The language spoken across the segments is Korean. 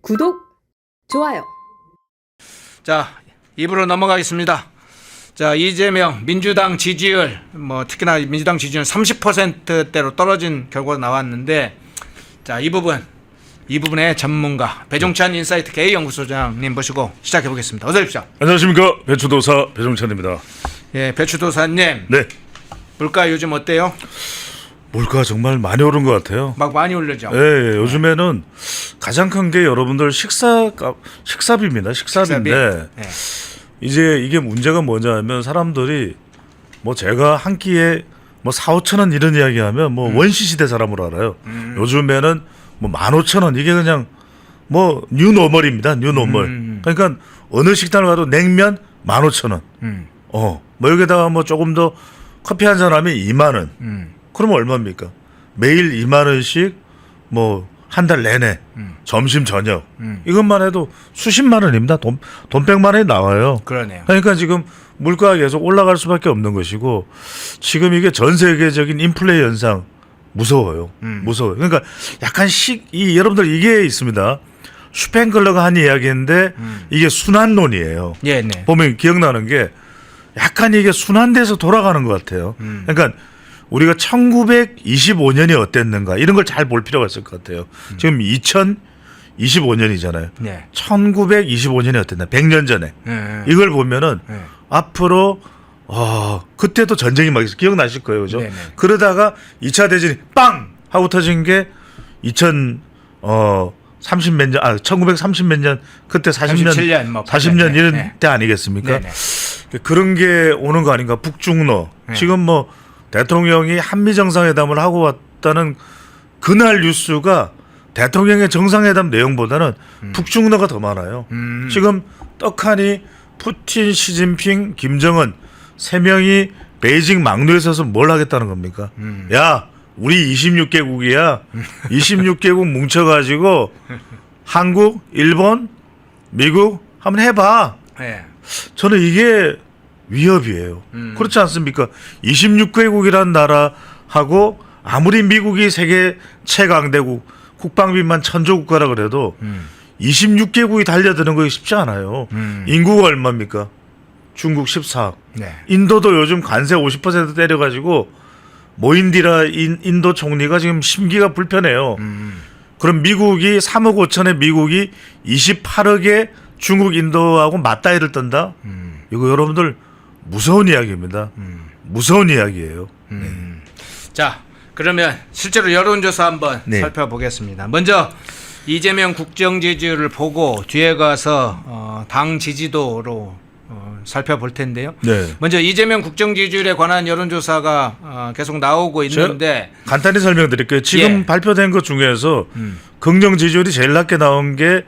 구독, 좋아요. 자, 입으로 넘어가겠습니다. 자, 이재명 민주당 지지율 특히나 민주당 지지율 30%대로 떨어진 결과가 나왔는데, 자, 이 부분의 전문가 배종찬 인사이트 K 연구소장님 모시고 시작해 보겠습니다. 어서 오십시오. 안녕하십니까, 배추도사 배종찬입니다. 예, 배추도사님. 네. 물가 요즘 어때요? 물가 정말 많이 오른 것 같아요. 막 많이 오르죠. 예, 요즘에는 가장 큰 게 여러분들 식사비입니다. 식사비인데 네. 이제 이게 문제가 뭐냐면 사람들이 제가 한 끼에 4,5천 원 이런 이야기하면 원시 시대 사람으로 알아요. 요즘에는 15,000원 이게 그냥 뉴노멀입니다. 뉴노멀. 그러니까 어느 식당을 가도 냉면 15,000원. 여기다가 조금 더 커피 한 잔 하면 2만 원. 그러면 얼마입니까? 매일 2만 원씩 한 달 내내 점심 저녁 이것만 해도 수십만 원입니다. 돈 100만 원이 나와요. 그러네요. 그러니까 지금 물가가 계속 올라갈 수밖에 없는 것이고, 지금 이게 전 세계적인 인플레 현상 무서워요. 무서워요. 그러니까 약간 여러분들 이게 있습니다. 슈펜글러가 한 이야기인데 이게 순환론이에요. 예, 네. 보면 기억나는 게 약간 이게 순환돼서 돌아가는 것 같아요. 그러니까 우리가 1925년이 어땠는가 이런 걸 잘 볼 필요가 있을 것 같아요. 지금 2025년이잖아요. 네. 1925년이 어땠나? 100년 전에. 이걸 보면은 앞으로 그때도 전쟁이 막 있어. 기억나실 거예요. 그죠? 네네. 그러다가 2차 대전이 빵 하고 터진 게 1930 몇 년 그때 40년 37년 40년 이런 네. 때 아니겠습니까? 네네. 그런 게 오는 거 아닌가? 북중러. 지금 대통령이 한미 정상회담을 하고 왔다는 그날 뉴스가 대통령의 정상회담 내용보다는 북중러가 더 많아요. 지금 떡하니 푸틴, 시진핑, 김정은 세 명이 베이징 막루에 서서 뭘 하겠다는 겁니까? 야, 우리 26개국이야. 26개국 뭉쳐가지고 한국, 일본, 미국 한번 해봐. 네. 저는 저는 이게 위협이에요. 그렇지 않습니까? 26개국이라는 나라하고 아무리 미국이 세계 최강대국 국방비만 천조 국가라 그래도 26개국이 달려드는 거 쉽지 않아요. 인구가 얼마입니까? 중국 14억. 네. 인도도 요즘 관세 50% 때려가지고 모인디라 인도 총리가 지금 심기가 불편해요. 그럼 미국이 3억 5천에 미국이 28억에 중국 인도하고 맞다이를 떤다? 이거 여러분들 무서운 이야기입니다. 무서운 이야기예요. 자, 그러면 실제로 여론조사 한번 네. 살펴보겠습니다. 먼저 이재명 국정 지지율을 보고 뒤에 가서 당 지지도로 살펴볼 텐데요. 네. 먼저 이재명 국정 지지율에 관한 여론조사가 계속 나오고 있는데, 간단히 설명드릴게요. 지금 예. 발표된 것 중에서 긍정 지지율이 제일 낮게 나온 게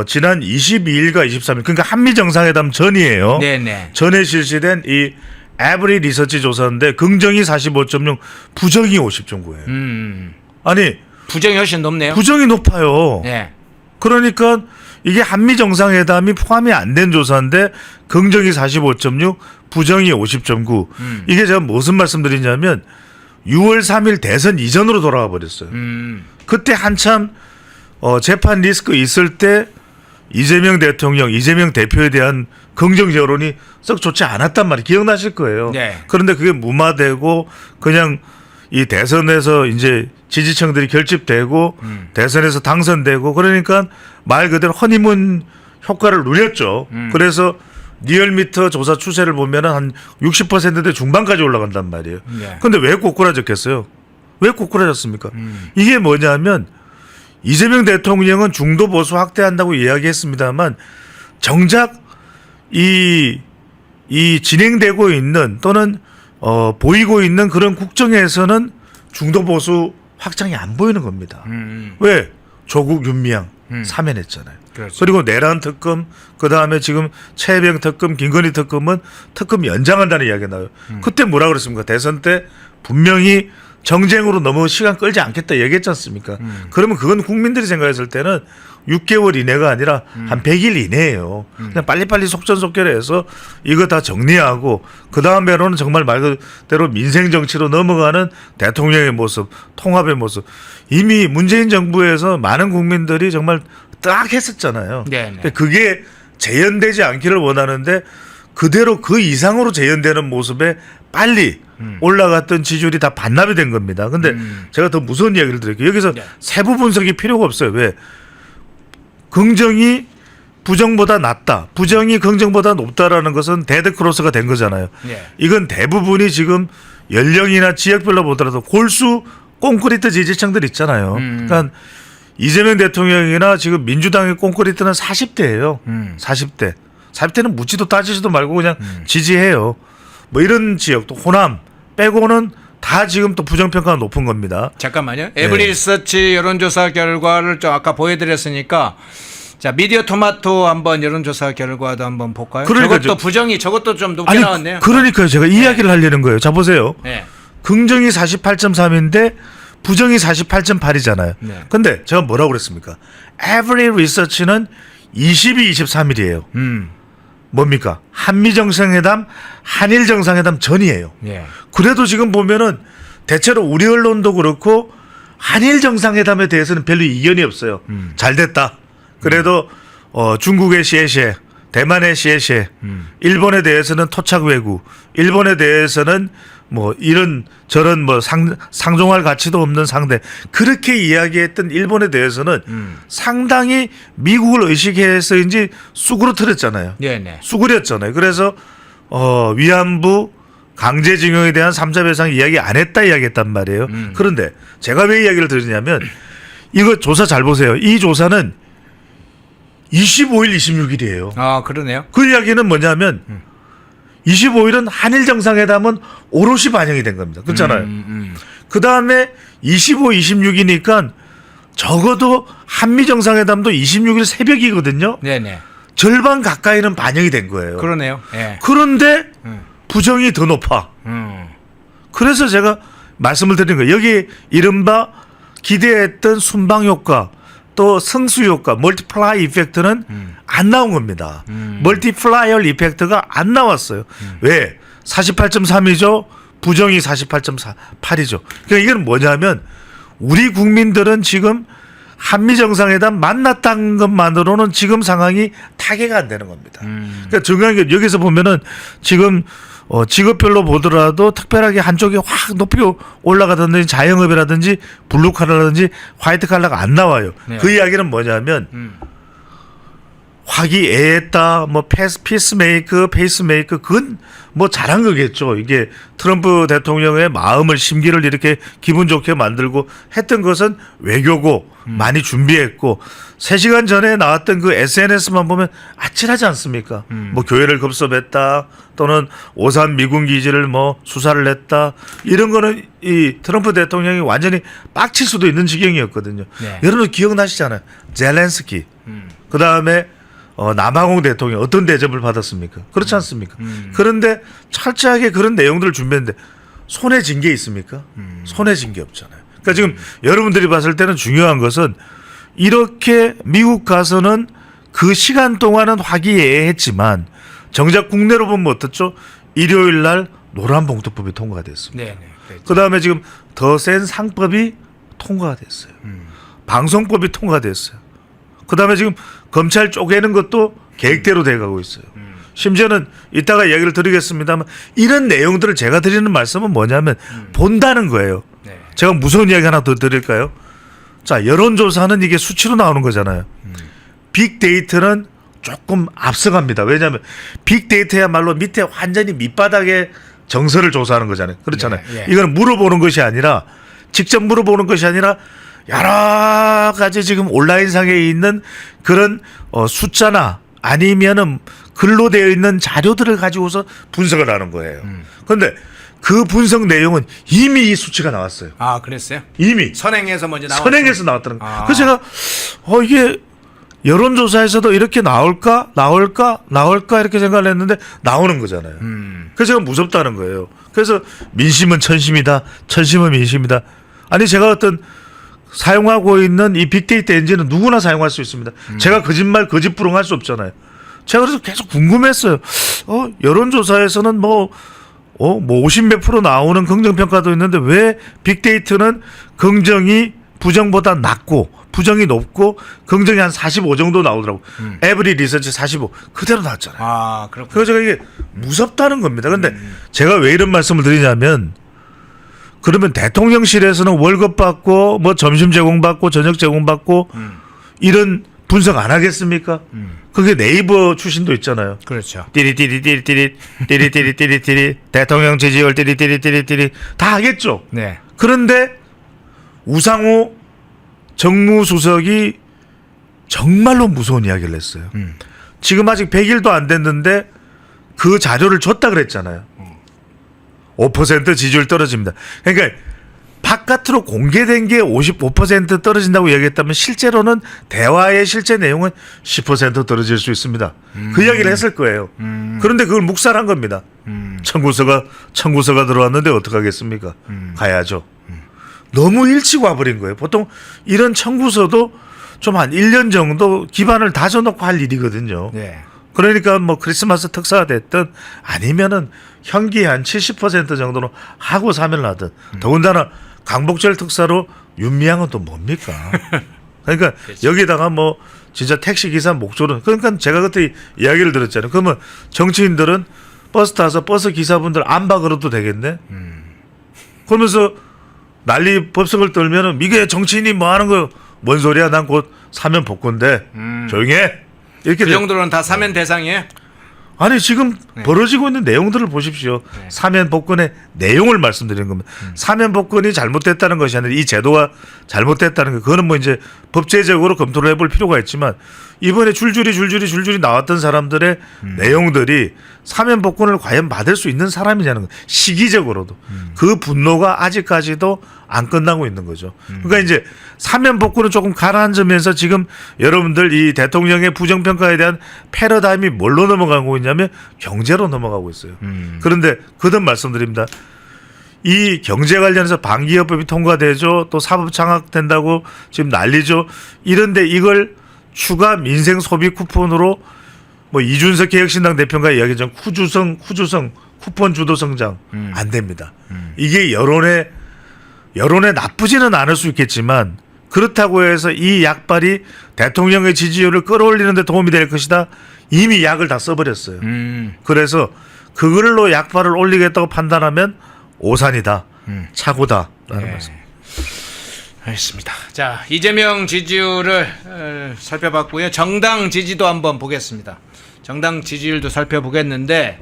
지난 22일과 23일, 그러니까 한미 정상회담 전이에요. 네네. 전에 실시된 이 에브리 리서치 조사인데 긍정이 45.6, 부정이 50.9예요. 아니, 부정이 훨씬 높네요. 부정이 높아요. 네. 그러니까 이게 한미 정상회담이 포함이 안 된 조사인데 긍정이 45.6, 부정이 50.9. 이게 제가 무슨 말씀드리냐면 6월 3일 대선 이전으로 돌아가 버렸어요. 그때 한참 재판 리스크 있을 때 이재명 대통령, 이재명 대표에 대한 긍정 여론이 썩 좋지 않았단 말이 기억나실 거예요. 네. 그런데 그게 무마되고 그냥 이 대선에서 이제 지지층들이 결집되고 대선에서 당선되고, 그러니까 말 그대로 허니문 효과를 누렸죠. 그래서 리얼미터 조사 추세를 보면 한 60%대 중반까지 올라간단 말이에요. 네. 그런데 왜 꼬꾸라졌겠어요? 왜 꼬꾸라졌습니까? 이게 뭐냐면 이재명 대통령은 중도 보수 확대한다고 이야기했습니다만 정작 이 진행되고 있는 또는 보이고 있는 그런 국정에서는 중도 보수 확장이 안 보이는 겁니다. 왜? 조국 윤미향 사면했잖아요. 그렇죠. 그리고 내란 특검, 그 다음에 지금 최혜병 특검, 김건희 특검은 특검 연장한다는 이야기가 나와요. 그때 뭐라 그랬습니까? 대선 때 분명히 정쟁으로 너무 시간 끌지 않겠다 얘기했지 않습니까? 그러면 그건 국민들이 생각했을 때는 6개월 이내가 아니라 한 100일 이내예요. 그냥 빨리빨리 속전속결해서 이거 다 정리하고 그 다음에로는 정말 말 그대로 민생 정치로 넘어가는 대통령의 모습, 통합의 모습. 이미 문재인 정부에서 많은 국민들이 정말 딱 했었잖아요. 네네. 근데 그게 재현되지 않기를 원하는데 그대로 그 이상으로 재현되는 모습에 빨리 올라갔던 지지율이 다 반납이 된 겁니다. 근데 제가 더 무서운 이야기를 드릴게요. 여기서 네. 세부 분석이 필요가 없어요. 왜? 긍정이 부정보다 낮다. 부정이 긍정보다 높다라는 것은 데드크로스가 된 거잖아요. 네. 이건 대부분이 지금 연령이나 지역별로 보더라도 골수 콘크리트 지지층들 있잖아요. 그러니까 이재명 대통령이나 지금 민주당의 콘크리트는 40대예요. 40대. 40대는 묻지도 따지지도 말고 그냥 지지해요. 뭐 이런 지역도 호남 빼고는 다 지금 또 부정평가가 높은 겁니다. 잠깐만요. 에브리서치 여론조사 결과를 좀 아까 보여드렸으니까 자 미디어 토마토 한번 여론조사 결과도 한번 볼까요? 그러니까 저것도 부정이 저것도 좀 높게 아니 나왔네요. 그러니까요. 제가 이 이야기를 하려는 거예요. 자 보세요. 네. 긍정이 48.3인데 부정이 48.8이잖아요. 네. 근데 제가 뭐라고 그랬습니까? Every Research는 22, 23일이에요. 뭡니까? 한미 정상회담, 한일 정상회담 전이에요. 예. 그래도 지금 보면은 대체로 우리 언론도 그렇고 한일 정상회담에 대해서는 별로 이견이 없어요. 잘 됐다. 그래도 중국의 시에시에, 대만의 시에시에, 일본에 대해서는 토착 외구, 일본에 대해서는 뭐 이런 저런 뭐 상종할 가치도 없는 상대 그렇게 이야기했던 일본에 대해서는 상당히 미국을 의식해서인지 쑥으로틀었잖아요. 네네. 쑥으렸잖아요. 그래서 위안부 강제징용에 대한 3자 배상 이야기 안 했다 이야기했단 말이에요. 그런데 제가 왜 이야기를 드리냐면 이거 조사 잘 보세요. 이 조사는 25일, 26일이에요. 아 그러네요. 그 이야기는 뭐냐면 25일은 한일 정상회담은 오롯이 반영이 된 겁니다. 그렇잖아요. 그 다음에 25, 26이니까 적어도 한미 정상회담도 26일 새벽이거든요. 네네. 절반 가까이는 반영이 된 거예요. 그러네요. 예. 그런데 부정이 더 높아. 그래서 제가 말씀을 드린 거예요. 여기 이른바 기대했던 순방 효과 또 승수 효과, 멀티플라이 이펙트는 안 나온 겁니다. 멀티플라이어 이펙트가 안 나왔어요. 왜? 48.3이죠. 부정이 48.8이죠. 그러니까 이건 뭐냐면 우리 국민들은 지금 한미 정상회담 만났다는 것만으로는 지금 상황이 타개가 안 되는 겁니다. 그러니까 중요한 게 여기서 보면은 지금 직업별로 보더라도 특별하게 한쪽이 확 높이 올라가든지 자영업이라든지 블루 칼라라든지 화이트 칼라가 안 나와요. 네. 그 이야기는 뭐냐면 화기애애했다, 뭐 피스메이커, 페이스메이커 그건 뭐 잘한 거겠죠. 이게 트럼프 대통령의 마음을 심기를 이렇게 기분 좋게 만들고 했던 것은 외교고 많이 준비했고 3시간 전에 나왔던 그 SNS만 보면 아찔하지 않습니까? 뭐 교회를 급습했다 또는 오산 미군 기지를 뭐 수사를 했다 이런 거는 이 트럼프 대통령이 완전히 빡칠 수도 있는 지경이었거든요. 네. 여러분 기억나시잖아요. 젤렌스키 그 다음에 남아공 대통령 어떤 대접을 받았습니까? 그렇지 않습니까? 그런데 철저하게 그런 내용들을 준비했는데 손에 쥔 게 있습니까? 손에 쥔 게 없잖아요. 그러니까 지금 여러분들이 봤을 때는 중요한 것은 이렇게 미국 가서는 그 시간 동안은 화기애애했지만 정작 국내로 보면 어떻죠? 일요일 날 노란봉투법이 통과가 됐습니다. 네네. 그렇죠. 그 다음에 지금 더 센 상법이 통과가 됐어요. 방송법이 통과됐어요. 그 다음에 지금 검찰 쪼개는 것도 계획대로 돼가고 있어요. 심지어는 이따가 이야기를 드리겠습니다만 이런 내용들을 제가 드리는 말씀은 뭐냐면 본다는 거예요. 네. 제가 무서운 이야기 하나 더 드릴까요? 자, 여론조사는 이게 수치로 나오는 거잖아요. 빅데이터는 조금 앞서갑니다. 왜냐하면 빅데이터야말로 밑에 완전히 밑바닥에 정서를 조사하는 거잖아요. 그렇잖아요. 네, 네. 이건 물어보는 것이 아니라 직접 물어보는 것이 아니라 여러 가지 지금 온라인상에 있는 그런 숫자나 아니면은 글로 되어 있는 자료들을 가지고서 분석을 하는 거예요. 그런데 그 분석 내용은 이미 이 수치가 나왔어요. 아 그랬어요? 이미 선행에서 먼저 나왔어요. 선행에서 나왔다는 거예요. 아. 그래서 제가 이게 여론조사에서도 이렇게 나올까 이렇게 생각을 했는데 나오는 거잖아요. 그래서 제가 무섭다는 거예요. 그래서 민심은 천심이다. 천심은 민심이다. 아니 제가 어떤 사용하고 있는 이 빅데이터 엔진은 누구나 사용할 수 있습니다. 제가 거짓말 거짓부렁할 수 없잖아요. 제가 그래서 계속 궁금했어요. 여론조사에서는 뭐 50몇 프로 나오는 긍정평가도 있는데 왜 빅데이터는 긍정이 부정보다 낮고 부정이 높고 긍정이 한 45 정도 나오더라고. 에브리 리서치 45 그대로 나왔잖아요. 아, 그렇군요. 그래서 제가 이게 무섭다는 겁니다. 근데 제가 왜 이런 말씀을 드리냐면 그러면 대통령실에서는 월급 받고 뭐 점심 제공받고 저녁 제공받고 이런 분석 안 하겠습니까? 그게 네이버 출신도 있잖아요. 그렇죠. 띠리띠리띠리띠리 대통령 지지율 띠리띠리띠리띠리 다 하겠죠. 네. 그런데 우상호 정무수석이 정말로 무서운 이야기를 했어요. 지금 아직 100일도 안 됐는데 그 자료를 줬다 그랬잖아요. 5% 지지율 떨어집니다. 그러니까 바깥으로 공개된 게 55% 떨어진다고 얘기했다면 실제로는 대화의 실제 내용은 10% 떨어질 수 있습니다. 그 이야기를 했을 거예요. 그런데 그걸 묵살한 겁니다. 청구서가 들어왔는데 어떡하겠습니까? 가야죠. 너무 일찍 와버린 거예요. 보통 이런 청구서도 좀 한 1년 정도 기반을 다져놓고 할 일이거든요. 네. 그러니까 뭐 크리스마스 특사가 됐든 아니면은 현기 한 70% 정도는 하고 사면을 하든 더군다나 강복절 특사로 윤미향은 또 뭡니까? 그러니까 여기다가 뭐 진짜 택시 기사 목조는 그러니까 제가 그때 이야기를 들었잖아요. 그러면 정치인들은 버스 타서 버스 기사분들 안 박으러도 되겠네. 그러면서 난리 법석을 떨면은 이게 정치인이 뭐 하는 거요? 뭔 소리야? 난 곧 사면 복권데 조용히 해. 이렇게 그 정도는 다 사면 대상이에요? 아니 지금 벌어지고 있는 내용들을 보십시오. 사면 복권의 내용을 말씀드리는 겁니다. 사면 복권이 잘못됐다는 것이 아니라 이 제도가 잘못됐다는 거 그거는 뭐 이제 법제적으로 검토를 해볼 필요가 있지만 이번에 줄줄이 나왔던 사람들의 내용들이 사면 복권을 과연 받을 수 있는 사람이냐는 거 시기적으로도 그 분노가 아직까지도 안 끝나고 있는 거죠. 그러니까 이제 사면 복권은 조금 가라앉으면서 지금 여러분들 이 대통령의 부정평가에 대한 패러다임이 뭘로 넘어가고 있냐면 경제로 넘어가고 있어요. 그런데 거듭 말씀드립니다. 이 경제 관련해서 방기업법이 통과되죠. 또 사법 장악된다고 지금 난리죠. 이런데 이걸 추가 민생 소비 쿠폰으로 뭐 이준석 개혁신당 대표가 이야기했던 후주성 쿠폰 주도 성장 안 됩니다. 이게 여론에 나쁘지는 않을 수 있겠지만 그렇다고 해서 이 약발이 대통령의 지지율을 끌어올리는 데 도움이 될 것이다. 이미 약을 다 써버렸어요. 그래서 그걸로 약발을 올리겠다고 판단하면 오산이다. 착오다라는 말씀. 알겠습니다. 자, 이재명 지지율을 살펴봤고요. 정당 지지도 한번 보겠습니다. 정당 지지율도 살펴보겠는데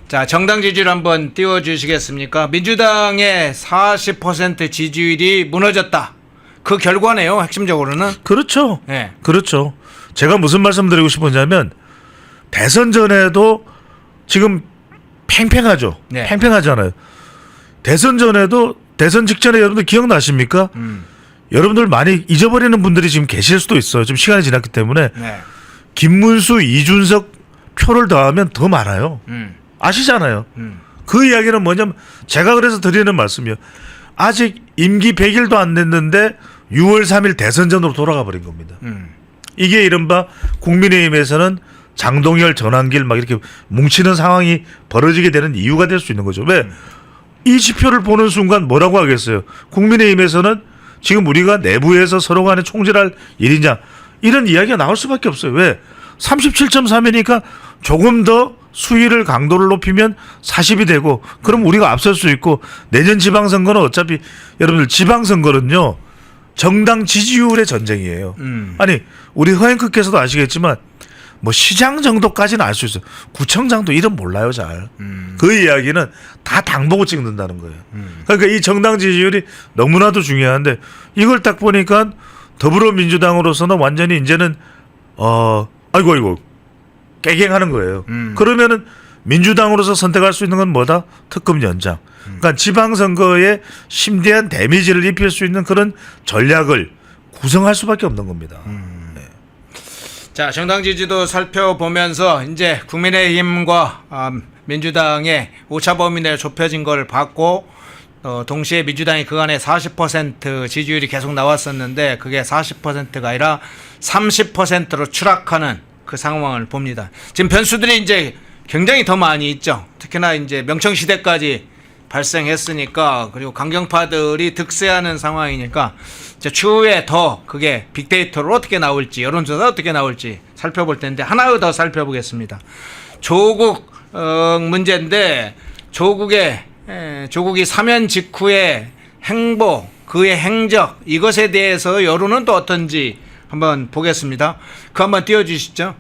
자, 정당 지지율 한번 띄워주시겠습니까? 민주당의 40% 지지율이 무너졌다. 그 결과네요. 핵심적으로는. 그렇죠. 네. 그렇죠. 제가 무슨 말씀드리고 싶었냐면 대선 전에도 지금 팽팽하죠. 네. 팽팽하잖아요. 대선 전에도 대선 직전에 여러분들 기억나십니까? 여러분들 많이 잊어버리는 분들이 지금 계실 수도 있어요. 좀 시간이 지났기 때문에 네. 김문수, 이준석 표를 더하면 더 많아요. 아시잖아요. 그 이야기는 뭐냐면 제가 그래서 드리는 말씀이요. 아직 임기 100일도 안 됐는데 6월 3일 대선전으로 돌아가 버린 겁니다. 이게 이른바 국민의힘에서는 장동열, 전환길 막 이렇게 뭉치는 상황이 벌어지게 되는 이유가 될 수 있는 거죠. 왜? 이 지표를 보는 순간 뭐라고 하겠어요? 국민의힘에서는 지금 우리가 내부에서 서로 간에 총질할 일이냐 이런 이야기가 나올 수밖에 없어요. 왜? 37.3이니까 조금 더 수위를 강도를 높이면 40이 되고 그럼 우리가 앞설 수 있고 내년 지방선거는 어차피 여러분들 지방선거는요 정당 지지율의 전쟁이에요. 아니 우리 허앵크께서도 아시겠지만 뭐 시장 정도까지는 알 수 있어요. 구청장도 이름 몰라요 잘. 그 이야기는 다 당 보고 찍는다는 거예요. 그러니까 이 정당 지지율이 너무나도 중요한데 이걸 딱 보니까 더불어민주당으로서는 완전히 이제는 아이고 깨갱하는 거예요. 그러면은 민주당으로서 선택할 수 있는 건 뭐다? 특검 연장. 그러니까 지방선거에 심대한 데미지를 입힐 수 있는 그런 전략을 구성할 수밖에 없는 겁니다. 네. 자, 정당 지지도 살펴보면서 이제 국민의힘과 민주당의 오차 범위 내에 좁혀진 걸 봤고 동시에 민주당이 그간에 40% 지지율이 계속 나왔었는데 그게 40%가 아니라 30%로 추락하는 그 상황을 봅니다. 지금 변수들이 이제 굉장히 더 많이 있죠. 특히나 이제 명청 시대까지 발생했으니까 그리고 강경파들이 득세하는 상황이니까 이제 추후에 더 그게 빅데이터로 어떻게 나올지 여론조사 어떻게 나올지 살펴볼 텐데 하나 더 살펴보겠습니다. 조국 문제인데 조국이 사면 직후의 행보 그의 행적 이것에 대해서 여론은 또 어떤지 한번 보겠습니다. 그 한번 띄워주시죠.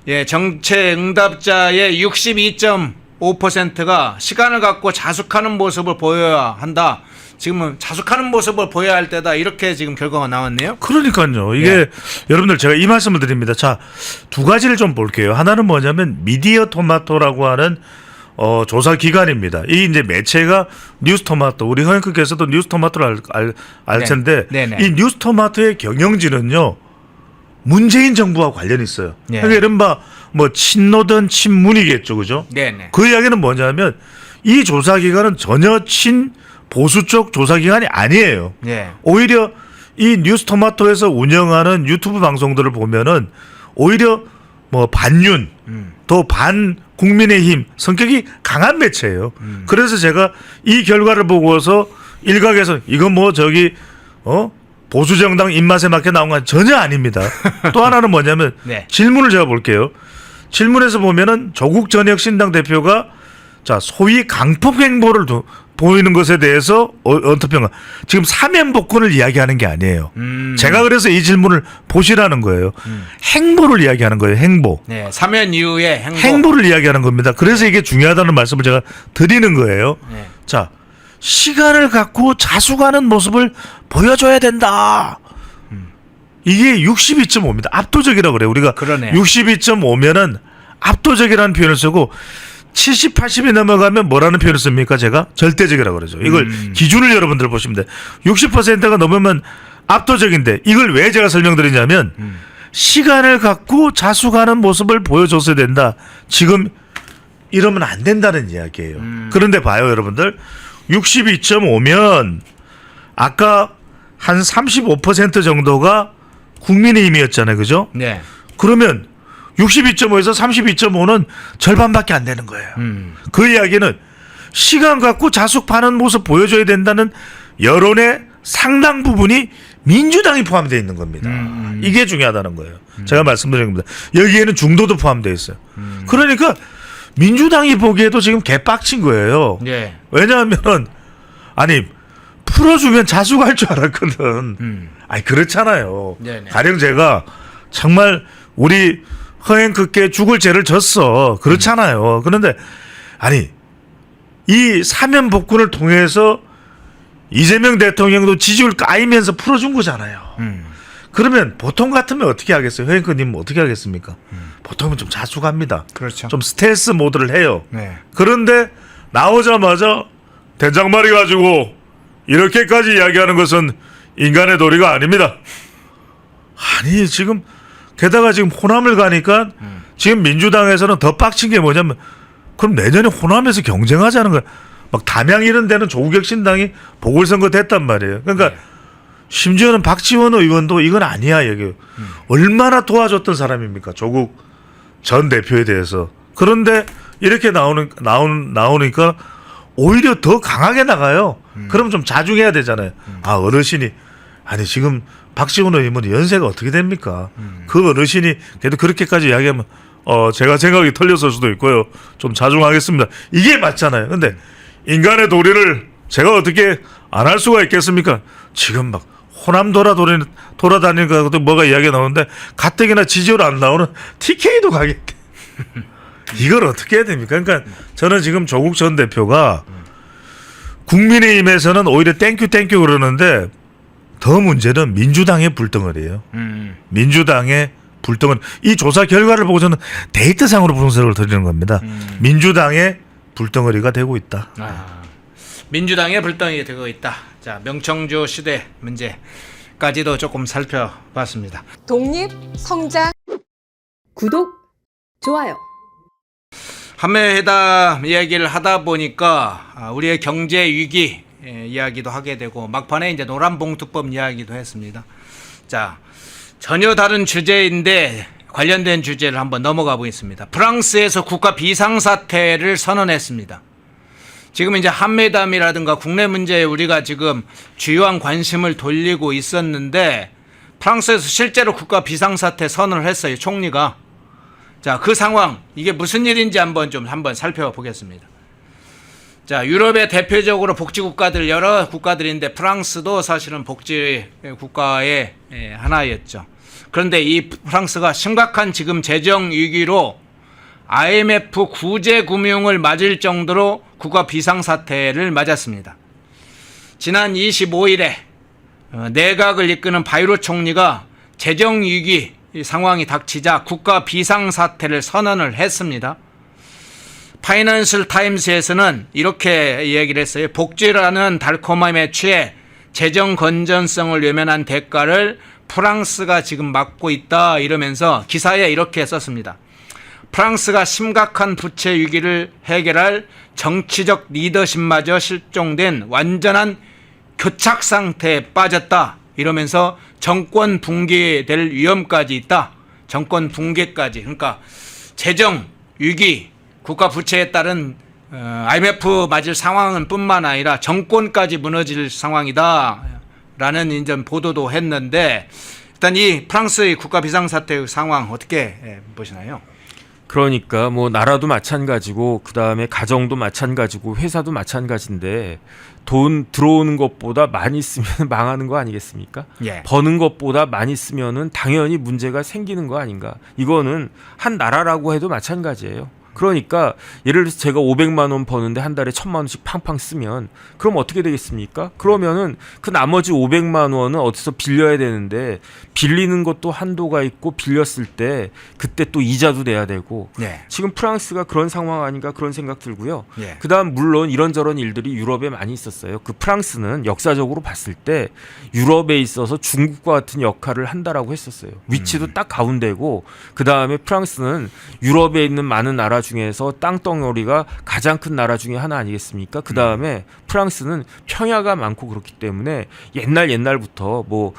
예, 정체 응답자의 62.5%가 시간을 갖고 자숙하는 모습을 보여야 한다. 지금은 자숙하는 모습을 보여야 할 때다. 이렇게 지금 결과가 나왔네요. 그러니까요. 이게 여러분들 제가 이 말씀을 드립니다. 자, 두 가지를 좀 볼게요. 하나는 뭐냐면 미디어 토마토라고 하는 조사 기관입니다. 이 이제 매체가 뉴스토마토. 우리 허영크께서도 뉴스토마토를 알 텐데 이 뉴스토마토의 경영진은요. 문재인 정부와 관련이 있어요. 그러니까 이른바 뭐 친노든 친문이겠죠, 그죠? 네네. 그 이야기는 뭐냐면 이 조사기관은 전혀 친 보수 쪽 조사기관이 아니에요. 오히려 이 뉴스토마토에서 운영하는 유튜브 방송들을 보면은 오히려 뭐 반윤 또 반 국민의힘 성격이 강한 매체예요. 그래서 제가 이 결과를 보고서 일각에서 이건 뭐 저기 보수 정당 입맛에 맞게 나온 건 전혀 아닙니다. 또 하나는 뭐냐면 질문을 제가 볼게요. 질문에서 보면은 조국 전역 신당 대표가 자 소위 강폭 행보를 보이는 것에 대해서 어떤 평가? 지금 사면 복권을 이야기하는 게 아니에요. 제가 그래서 이 질문을 보시라는 거예요. 행보를 이야기하는 거예요. 행보. 네, 사면 이후에 행보를 이야기하는 겁니다. 그래서 이게 중요하다는 말씀을 제가 드리는 거예요. 자. 시간을 갖고 자숙하는 모습을 보여줘야 된다. 이게 62.5입니다. 압도적이라고 그래요. 우리가 62.5면은 압도적이라는 표현을 쓰고 70, 80이 넘어가면 뭐라는 표현을 씁니까? 제가 절대적이라고 그러죠. 이걸 기준을 여러분들 보시면 돼요. 60%가 넘으면 압도적인데 이걸 왜 제가 설명드리냐면 시간을 갖고 자숙하는 모습을 보여줬어야 된다. 지금 이러면 안 된다는 이야기예요. 그런데 봐요, 여러분들. 62.5면 아까 한 35% 정도가 국민의힘이었잖아요. 그죠? 네. 그러면 62.5에서 32.5는 절반밖에 안 되는 거예요. 그 이야기는 시간 갖고 자숙하는 모습 보여줘야 된다는 여론의 상당 부분이 민주당이 포함되어 있는 겁니다. 이게 중요하다는 거예요. 제가 말씀드린 겁니다. 여기에는 중도도 포함되어 있어요. 그러니까 민주당이 보기에도 지금 개빡친 거예요. 왜냐하면 아니 풀어주면 자숙할 줄 알았거든. 아니 그렇잖아요. 가령 제가 정말 우리 허행크께 죽을 죄를 졌어. 그렇잖아요. 그런데 아니 이 사면 복권을 통해서 이재명 대통령도 지지율 까이면서 풀어준 거잖아요. 그러면 보통 같으면 어떻게 하겠어요? 허행크님 어떻게 하겠습니까? 보통은 좀 자숙합니다. 그렇죠. 좀 스트레스 모드를 해요. 그런데 나오자마자 된장말이 가지고 이렇게까지 이야기하는 것은 인간의 도리가 아닙니다. 아니 지금 게다가 지금 호남을 가니까 지금 민주당에서는 더 빡친 게 뭐냐면 그럼 내년에 호남에서 경쟁하자는 거야. 막 담양 이런 데는 조국 신당이 보궐선거 됐단 말이에요. 그러니까 심지어는 박지원 의원도 이건 아니야 여기. 얼마나 도와줬던 사람입니까 조국 전 대표에 대해서. 그런데 이렇게 나오니까 오히려 더 강하게 나가요. 그럼 좀 자중해야 되잖아요. 아 어르신이 아니 지금 박지원 의원은 연세가 어떻게 됩니까? 그 어르신이 그래도 그렇게까지 이야기하면 제가 생각이 틀렸을 수도 있고요. 좀 자중하겠습니다. 이게 맞잖아요. 근데 인간의 도리를 제가 어떻게 안 할 수가 있겠습니까? 지금 막 호남 돌아다니는 것도 뭐가 이야기가 나오는데 가뜩이나 지지율 안 나오는 TK도 가겠대. 이걸 어떻게 해야 됩니까? 그러니까 저는 지금 조국 전 대표가 국민의힘에서는 오히려 땡큐 그러는데 더 문제는 민주당의 불덩어리예요. 민주당의 불덩어리. 이 조사 결과를 보고 저는 데이터상으로 분석을 드리는 겁니다. 민주당의 불덩어리가 되고 있다. 민주당의 불덩이가 되고 있다. 자, 명청조 시대 문제까지도 조금 살펴봤습니다. 독립, 성장, 구독, 좋아요. 한미회담 이야기를 하다 보니까 우리의 경제 위기 이야기도 하게 되고 막판에 이제 노란봉투법 이야기도 했습니다. 자, 전혀 다른 주제인데 관련된 주제를 한번 넘어가 보겠습니다. 프랑스에서 국가 비상사태를 선언했습니다. 지금 이제 한미회담이라든가 국내 문제에 우리가 지금 주요한 관심을 돌리고 있었는데 프랑스에서 실제로 국가 비상사태 선언을 했어요. 총리가. 자, 그 상황, 이게 무슨 일인지 한번 살펴보겠습니다. 자, 유럽의 대표적으로 복지국가들, 여러 국가들인데 프랑스도 사실은 복지 국가의 하나였죠. 그런데 이 프랑스가 심각한 지금 재정 위기로 IMF 구제 금융을 맞을 정도로 국가 비상사태를 맞았습니다. 지난 25일에 내각을 이끄는 바이로 총리가 재정 위기 상황이 닥치자 국가 비상사태를 선언을 했습니다. 파이낸셜 타임스에서는 이렇게 얘기를 했어요. 복지라는 달콤함에 취해 재정 건전성을 외면한 대가를 프랑스가 지금 맞고 있다 이러면서 기사에 이렇게 썼습니다. 프랑스가 심각한 부채 위기를 해결할 정치적 리더십마저 실종된 완전한 교착 상태에 빠졌다 이러면서 정권 붕괴될 위험까지 있다. 정권 붕괴까지. 그러니까 재정 위기, 국가 부채에 따른 IMF 맞을 상황은 뿐만 아니라 정권까지 무너질 상황이다 라는 이제 보도도 했는데 일단 이 프랑스의 국가 비상사태 상황 어떻게 보시나요? 그러니까 뭐 나라도 마찬가지고 그다음에 가정도 마찬가지고 회사도 마찬가지인데 돈 들어오는 것보다 많이 쓰면 망하는 거 아니겠습니까? 예. 버는 것보다 많이 쓰면은 당연히 문제가 생기는 거 아닌가? 이거는 한 나라라고 해도 마찬가지예요. 그러니까 예를 들어서 제가 500만 원 버는데 한 달에 1000만 원씩 팡팡 쓰면 그럼 어떻게 되겠습니까? 그러면은 그 나머지 500만 원은 어디서 빌려야 되는데 빌리는 것도 한도가 있고 빌렸을 때 그때 또 이자도 내야 되고 네. 지금 프랑스가 그런 상황 아닌가 그런 생각 들고요. 예. 그다음 물론 이런저런 일들이 유럽에 많이 있었어요. 그 프랑스는 역사적으로 봤을 때 유럽에 있어서 중국과 같은 역할을 한다라고 했었어요. 위치도 딱 가운데고 그다음에 프랑스는 유럽에 있는 많은 나라 중에서 땅덩어리가 가장 큰 나라 중에 하나 아니겠습니까? 그 다음에 프랑스는 평야가 많고 그렇기 때문에 옛날부터 뭐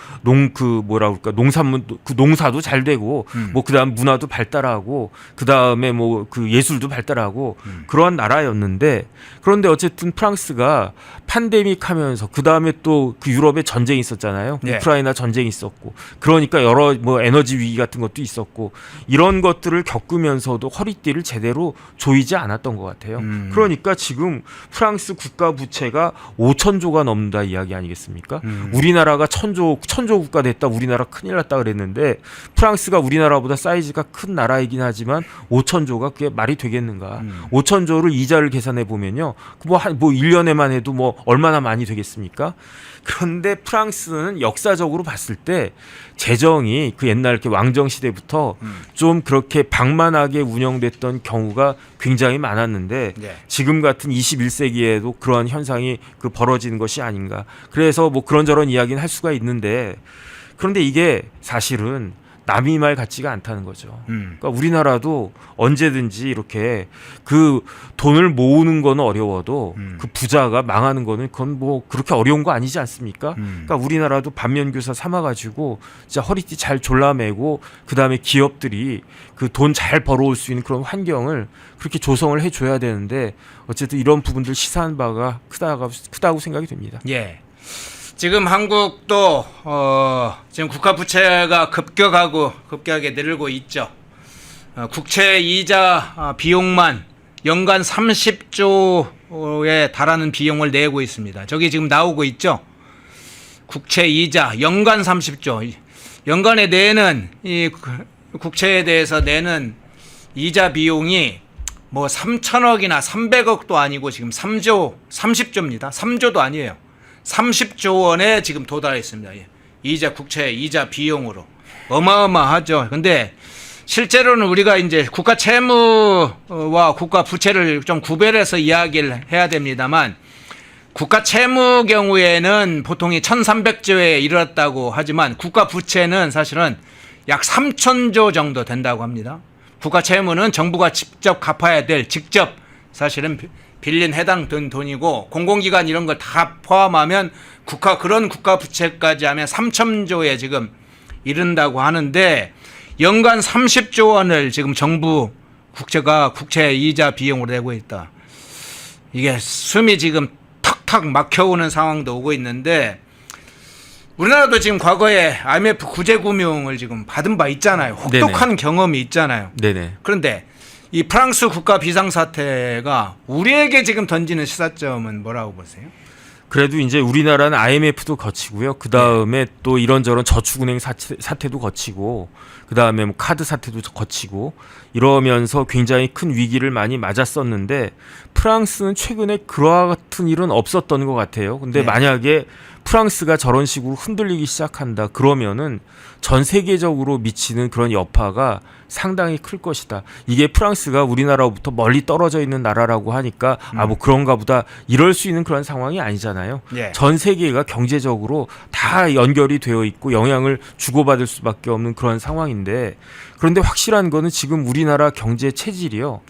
농산물 그 농사도 잘 되고 뭐 그다음 문화도 발달하고 그다음에 뭐 그 예술도 발달하고 그러한 나라였는데 그런데 어쨌든 프랑스가 팬데믹 하면서 그다음에 또 그 유럽에 전쟁이 있었잖아요. 네. 우크라이나 전쟁이 있었고 그러니까 여러 뭐 에너지 위기 같은 것도 있었고 이런 것들을 겪으면서도 허리띠를 제대로 조이지 않았던 것 같아요. 그러니까 지금 프랑스 국가 부채가 5천조가 넘는다 이야기 아니겠습니까? 우리나라가 천조 국가 됐다. 우리나라 큰일 났다 그랬는데 프랑스가 우리나라보다 사이즈가 큰 나라이긴 하지만 5천조가 그게 말이 되겠는가? 5천조를 이자를 계산해 보면요. 뭐 1년에만 해도 뭐 얼마나 많이 되겠습니까? 그런데 프랑스는 역사적으로 봤을 때 재정이 그 옛날 이렇게 왕정 시대부터 좀 그렇게 방만하게 운영됐던 경우가 굉장히 많았는데 네. 지금 같은 21세기에도 그러한 현상이 그 벌어지는 것이 아닌가. 그래서 뭐 그런저런 이야기는 할 수가 있는데 그런데 이게 사실은 남의 말 같지가 않다는 거죠. 그러니까 우리나라도 언제든지 이렇게 그 돈을 모으는 건 어려워도 그 부자가 망하는 거는 그건 뭐 그렇게 어려운 거 아니지 않습니까? 그러니까 우리나라도 반면교사 삼아가지고 진짜 허리띠 잘 졸라매고 그 다음에 기업들이 그 돈 잘 벌어올 수 있는 그런 환경을 그렇게 조성을 해줘야 되는데 어쨌든 이런 부분들 시사한 바가 크다고 생각이 됩니다. 예. 지금 한국도 지금 국가 부채가 급격하게 늘고 있죠. 국채 이자 비용만 연간 30조에 달하는 비용을 내고 있습니다. 저기 지금 나오고 있죠. 국채 이자 연간 30조. 연간에 내는 이 국채에 대해서 내는 이자 비용이 뭐 3천억이나 300억도 아니고 지금 30조입니다. 3조도 아니에요. 30조 원에 지금 도달했습니다. 이자 국채 이자 비용으로 어마어마하죠. 근데 실제로는 우리가 이제 국가 채무와 국가 부채를 좀 구별해서 이야기를 해야 됩니다만 국가 채무 경우에는 보통이 1,300조에 이르렀다고 하지만 국가 부채는 사실은 약 3,000조 정도 된다고 합니다. 국가 채무는 정부가 직접 갚아야 될 직접 사실은 빌린 해당 돈이고 공공기관 이런 걸 다 포함하면 그런 국가 부채까지 하면 3,000조에 지금 이른다고 하는데 연간 30조 원을 지금 정부 국채 이자 비용으로 내고 있다. 이게 숨이 지금 턱턱 막혀오는 상황도 오고 있는데 우리나라도 지금 과거에 IMF 구제금융을 지금 받은 바 있잖아요. 혹독한 네네. 경험이 있잖아요. 네네. 그런데 이 프랑스 국가 비상사태가 우리에게 지금 던지는 시사점은 뭐라고 보세요? 그래도 이제 우리나라는 IMF도 거치고요. 그 다음에 또 이런저런 저축은행 사태도 거치고, 그 다음에 뭐 카드 사태도 거치고 이러면서 굉장히 큰 위기를 많이 맞았었는데 프랑스는 최근에 그와 같은 일은 없었던 것 같아요. 근데 만약에 프랑스가 저런 식으로 흔들리기 시작한다 그러면은 전 세계적으로 미치는 그런 여파가 상당히 클 것이다. 이게 프랑스가 우리나라로부터 멀리 떨어져 있는 나라라고 하니까 뭐 그런가 보다 이럴 수 있는 그런 상황이 아니잖아요. 전 세계가 경제적으로 다 연결이 되어 있고 영향을 주고받을 수밖에 없는 그런 상황인데 그런데 확실한 거는 지금 우리나라 경제 체질이요.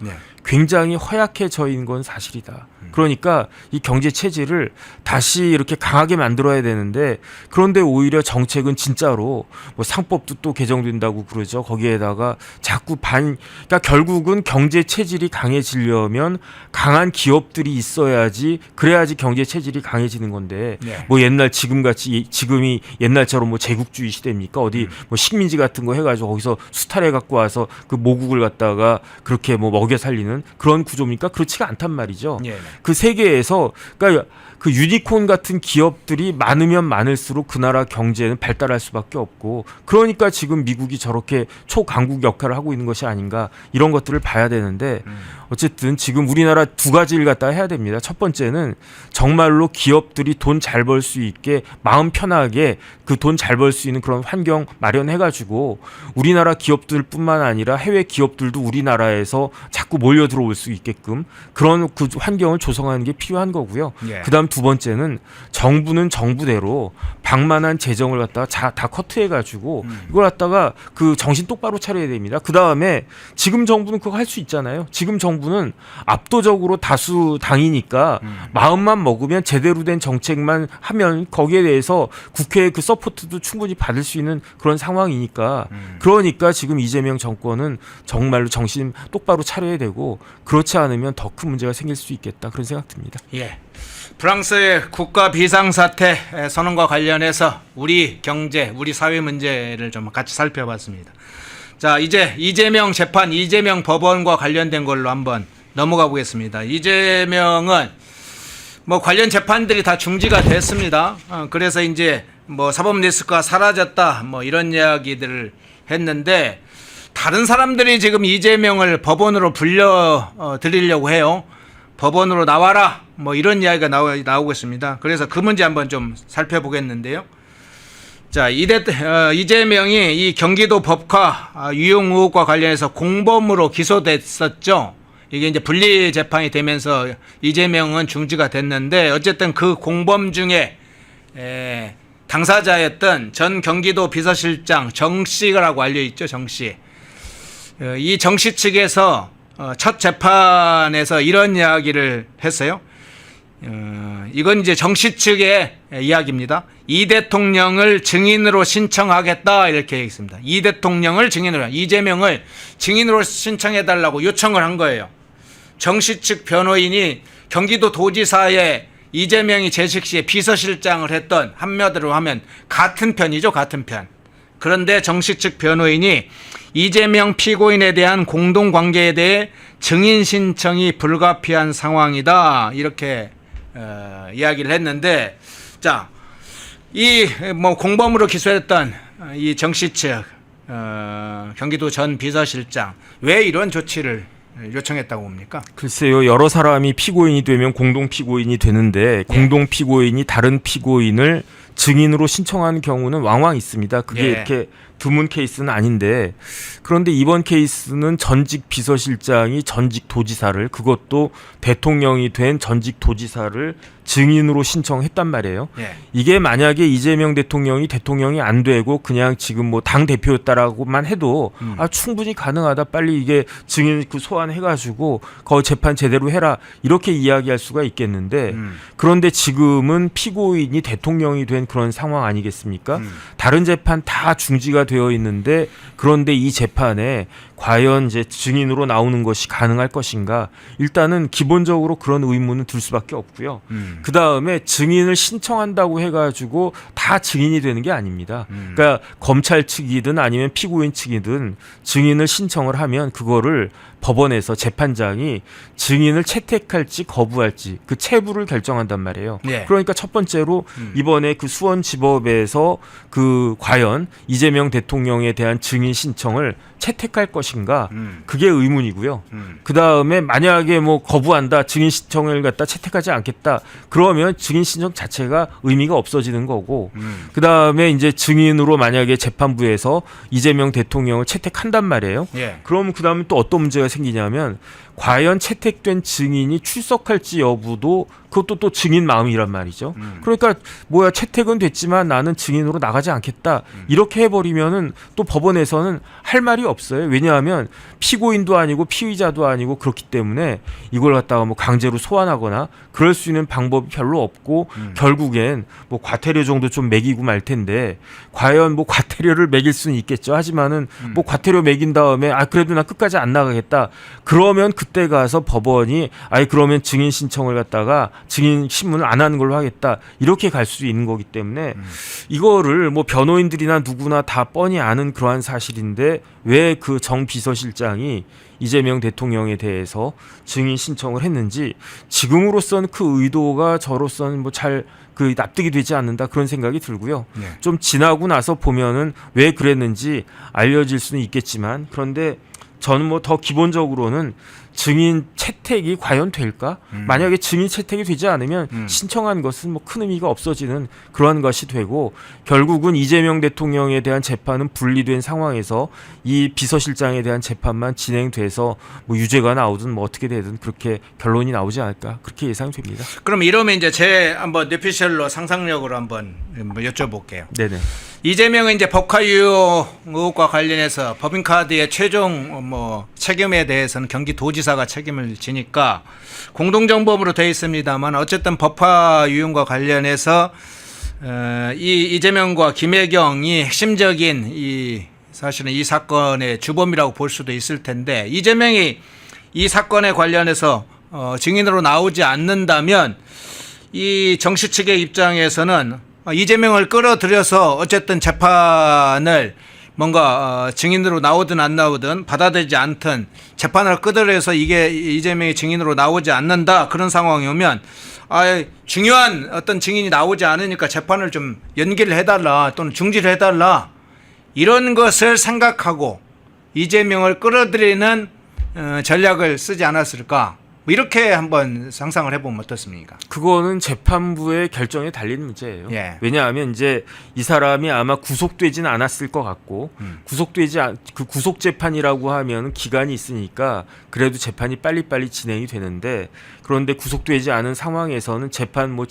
굉장히 허약해져 있는 건 사실이다. 그러니까 이 경제 체질을 다시 이렇게 강하게 만들어야 되는데 그런데 오히려 정책은 진짜로 뭐 상법도 또 개정된다고 그러죠. 거기에다가 자꾸 그러니까 결국은 경제 체질이 강해지려면 강한 기업들이 있어야지 그래야지 경제 체질이 강해지는 건데 뭐 지금이 옛날처럼 뭐 제국주의 시대입니까? 어디 뭐 식민지 같은 거 해가지고 거기서 수탈해 갖고 와서 그 모국을 갖다가 그렇게 뭐 먹여 살리는 그런 구조입니까? 그렇지가 않단 말이죠. 그 세계에서 그러니까 그 유니콘 같은 기업들이 많으면 많을수록 그 나라 경제는 발달할 수밖에 없고 그러니까 지금 미국이 저렇게 초강국 역할을 하고 있는 것이 아닌가 이런 것들을 봐야 되는데 어쨌든 지금 우리나라 두 가지를 갖다 해야 됩니다. 첫 번째는 정말로 기업들이 돈 잘 벌 수 있게 마음 편하게 그 돈 잘 벌 수 있는 그런 환경 마련해가지고 우리나라 기업들뿐만 아니라 해외 기업들도 우리나라에서 자꾸 몰려 들어올 수 있게끔 그런 그 환경을 조성하는 게 필요한 거고요. 그다음 두 번째는 정부는 정부대로 방만한 재정을 갖다가 다 커트해가지고 이걸 갖다가 그 정신 똑바로 차려야 됩니다. 그 다음에 지금 정부는 그거 할 수 있잖아요. 지금 정부는 압도적으로 다수 당이니까 마음만 먹으면 제대로 된 정책만 하면 거기에 대해서 국회의 그 서포트도 충분히 받을 수 있는 그런 상황이니까 그러니까 지금 이재명 정권은 정말로 정신 똑바로 차려야 되고 그렇지 않으면 더 큰 문제가 생길 수 있겠다 그런 생각 듭니다. 프랑스의 국가 비상사태 선언과 관련해서 우리 경제, 우리 사회 문제를 좀 같이 살펴봤습니다. 자, 이제 이재명 재판, 이재명 법원과 관련된 걸로 한번 넘어가 보겠습니다. 이재명은 뭐 관련 재판들이 다 중지가 됐습니다. 그래서 이제 뭐 사법 리스크가 사라졌다, 뭐 이런 이야기들을 했는데 다른 사람들이 지금 이재명을 법원으로 불러 드리려고 해요. 법원으로 나와라, 뭐 이런 이야기가 나오고 있습니다. 그래서 그 문제 한번 좀 살펴보겠는데요. 자, 이재명이 이 경기도 법카 유용 의혹과 관련해서 공범으로 기소됐었죠. 이게 이제 분리 재판이 되면서 이재명은 중지가 됐는데 어쨌든 그 공범 중에 당사자였던 전 경기도 비서실장 정 씨라고 알려 있죠. 정 씨. 이 정 씨 측에서 첫 재판에서 이런 이야기를 했어요. 이건 이제 정 씨 측의 이야기입니다. 이 대통령을 증인으로 신청하겠다 이렇게 얘기했습니다. 이 대통령을 증인으로, 이재명을 증인으로 신청해달라고 요청을 한 거예요. 정 씨 측 변호인이 경기도 도지사에 이재명이 재직 시에 비서실장을 했던 한마디로 하면 같은 편이죠. 같은 편. 그런데 정 씨 측 변호인이 이재명 피고인에 대한 공동관계에 대해 증인 신청이 불가피한 상황이다 이렇게 이야기를 했는데, 자, 이 뭐 공범으로 기소했던 이 정 씨 측 경기도 전 비서실장 왜 이런 조치를 요청했다고 봅니까? 글쎄요, 여러 사람이 피고인이 되면 공동 피고인이 되는데 공동 피고인이 다른 피고인을 증인으로 신청하는 경우는 왕왕 있습니다. 그게 이렇게 드문 케이스는 아닌데 그런데 이번 케이스는 전직 비서실장이 전직 도지사를 그것도 대통령이 된 전직 도지사를 증인으로 신청했단 말이에요. 예. 이게 만약에 이재명 대통령이 안 되고 그냥 지금 뭐 당 대표였다라고만 해도 충분히 가능하다. 빨리 이게 증인 그 소환해가지고 거 재판 제대로 해라 이렇게 이야기할 수가 있겠는데 그런데 지금은 피고인이 대통령이 된 그런 상황 아니겠습니까? 다른 재판 다 중지가 되어 있는데 그런데 이 재판에 과연 이제 증인으로 나오는 것이 가능할 것인가? 일단은 기본적으로 그런 의문은 들 수밖에 없고요. 그 다음에 증인을 신청한다고 해가지고 다 증인이 되는 게 아닙니다. 그러니까 검찰 측이든 아니면 피고인 측이든 증인을 신청을 하면 그거를 법원에서 재판장이 증인을 채택할지 거부할지 그 체부를 결정한단 말이에요. 예. 그러니까 첫 번째로 이번에 그 수원지법에서 그 과연 이재명 대통령에 대한 증인 신청을 채택할 것인가 그게 의문이고요. 그 다음에 만약에 뭐 거부한다 증인 신청을 갖다 채택하지 않겠다 그러면 증인 신청 자체가 의미가 없어지는 거고 그 다음에 이제 증인으로 만약에 재판부에서 이재명 대통령을 채택한단 말이에요. 예. 그럼 그 다음에 또 어떤 문제가 생기냐면 과연 채택된 증인이 출석할지 여부도 그것도 또 증인 마음이란 말이죠. 그러니까 뭐야 채택은 됐지만 나는 증인으로 나가지 않겠다 이렇게 해버리면은 또 법원에서는 할 말이 없어요. 왜냐하면 피고인도 아니고 피의자도 아니고 그렇기 때문에 이걸 갖다가 뭐 강제로 소환하거나 그럴 수 있는 방법이 별로 없고 결국엔 뭐 과태료 정도 좀 매기고 말 텐데 과연 뭐 과태료를 매길 수는 있겠죠. 하지만은 뭐 과태료 매긴 다음에 그래도 나 끝까지 안 나가겠다. 그러면 그때 가서 법원이 그러면 증인 신청을 갖다가 증인 신문을 안 하는 걸로 하겠다. 이렇게 갈 수 있는 거기 때문에 이거를 뭐 변호인들이나 누구나 다 뻔히 아는 그러한 사실인데 왜 그 정 비서실장이 이재명 대통령에 대해서 증인 신청을 했는지 지금으로서는 그 의도가 저로서는 뭐 잘 그 납득이 되지 않는다 그런 생각이 들고요. 네. 좀 지나고 나서 보면은 왜 그랬는지 알려질 수는 있겠지만 그런데 저는 뭐 더 기본적으로는 증인 채택이 과연 될까? 만약에 증인 채택이 되지 않으면 신청한 것은 뭐 큰 의미가 없어지는 그러한 것이 되고 결국은 이재명 대통령에 대한 재판은 분리된 상황에서 이 비서실장에 대한 재판만 진행돼서 뭐 유죄가 나오든 뭐 어떻게 되든 그렇게 결론이 나오지 않을까 그렇게 예상이 됩니다. 그럼 이러면 이제 제 한번 뇌피셜로 상상력으로 한번 여쭤볼게요. 네네. 이재명은 이제 법카 유용 의혹과 관련해서 법인카드의 최종 뭐 책임에 대해서는 경기도지사가 책임을 지니까 공동정범으로 되어 있습니다만 어쨌든 법화 유용과 관련해서 이 이재명과 김혜경이 핵심적인 사실은 이 사건의 주범이라고 볼 수도 있을 텐데 이재명이 이 사건에 관련해서 증인으로 나오지 않는다면 이 정씨 측의 입장에서는 이재명을 끌어들여서 어쨌든 재판을 뭔가 증인으로 나오든 안 나오든 받아들이지 않든 재판을 끌어들여서 이게 이재명이 증인으로 나오지 않는다 그런 상황이 오면 중요한 어떤 증인이 나오지 않으니까 재판을 좀 연기를 해달라 또는 중지를 해달라 이런 것을 생각하고 이재명을 끌어들이는 전략을 쓰지 않았을까 이렇게 한번 상상을 해보면 어떻습니까? 그거는 재판부의 결정에 달린 문제예요. 예. 왜냐하면 이제 이 사람이 아마 구속되지는 않았을 것 같고 그 구속 재판이라고 하면 기간이 있으니까 그래도 재판이 빨리빨리 진행이 되는데 그런데 구속되지 않은 상황에서는 재판 뭐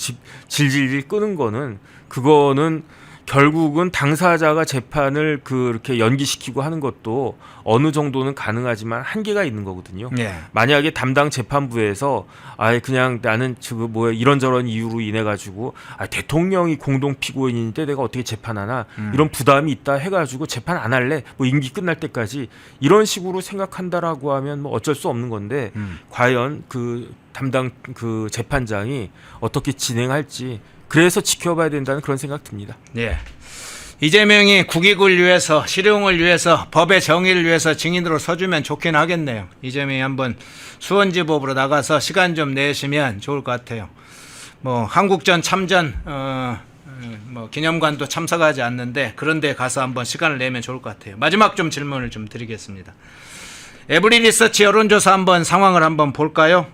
질질 끄는 거는 그거는 결국은 당사자가 재판을 그렇게 연기시키고 하는 것도 어느 정도는 가능하지만 한계가 있는 거거든요. 예. 만약에 담당 재판부에서 그냥 나는 지금 뭐 이런저런 이유로 인해 가지고 대통령이 공동 피고인인데 내가 어떻게 재판하나 이런 부담이 있다 해가지고 재판 안 할래 뭐 임기 끝날 때까지 이런 식으로 생각한다라고 하면 뭐 어쩔 수 없는 건데 과연 그 담당 그 재판장이 어떻게 진행할지 그래서 지켜봐야 된다는 그런 생각 듭니다. 예. 이재명이 국익을 위해서 실용을 위해서 법의 정의를 위해서 증인으로 서주면 좋긴 하겠네요. 이재명이 한번 수원지법으로 나가서 시간 좀 내시면 좋을 것 같아요. 뭐 한국전 참전 뭐 기념관도 참석하지 않는데 그런데 가서 한번 시간을 내면 좋을 것 같아요. 마지막 좀 질문을 좀 드리겠습니다. 에브리리서치 여론조사 한번 상황을 한번 볼까요?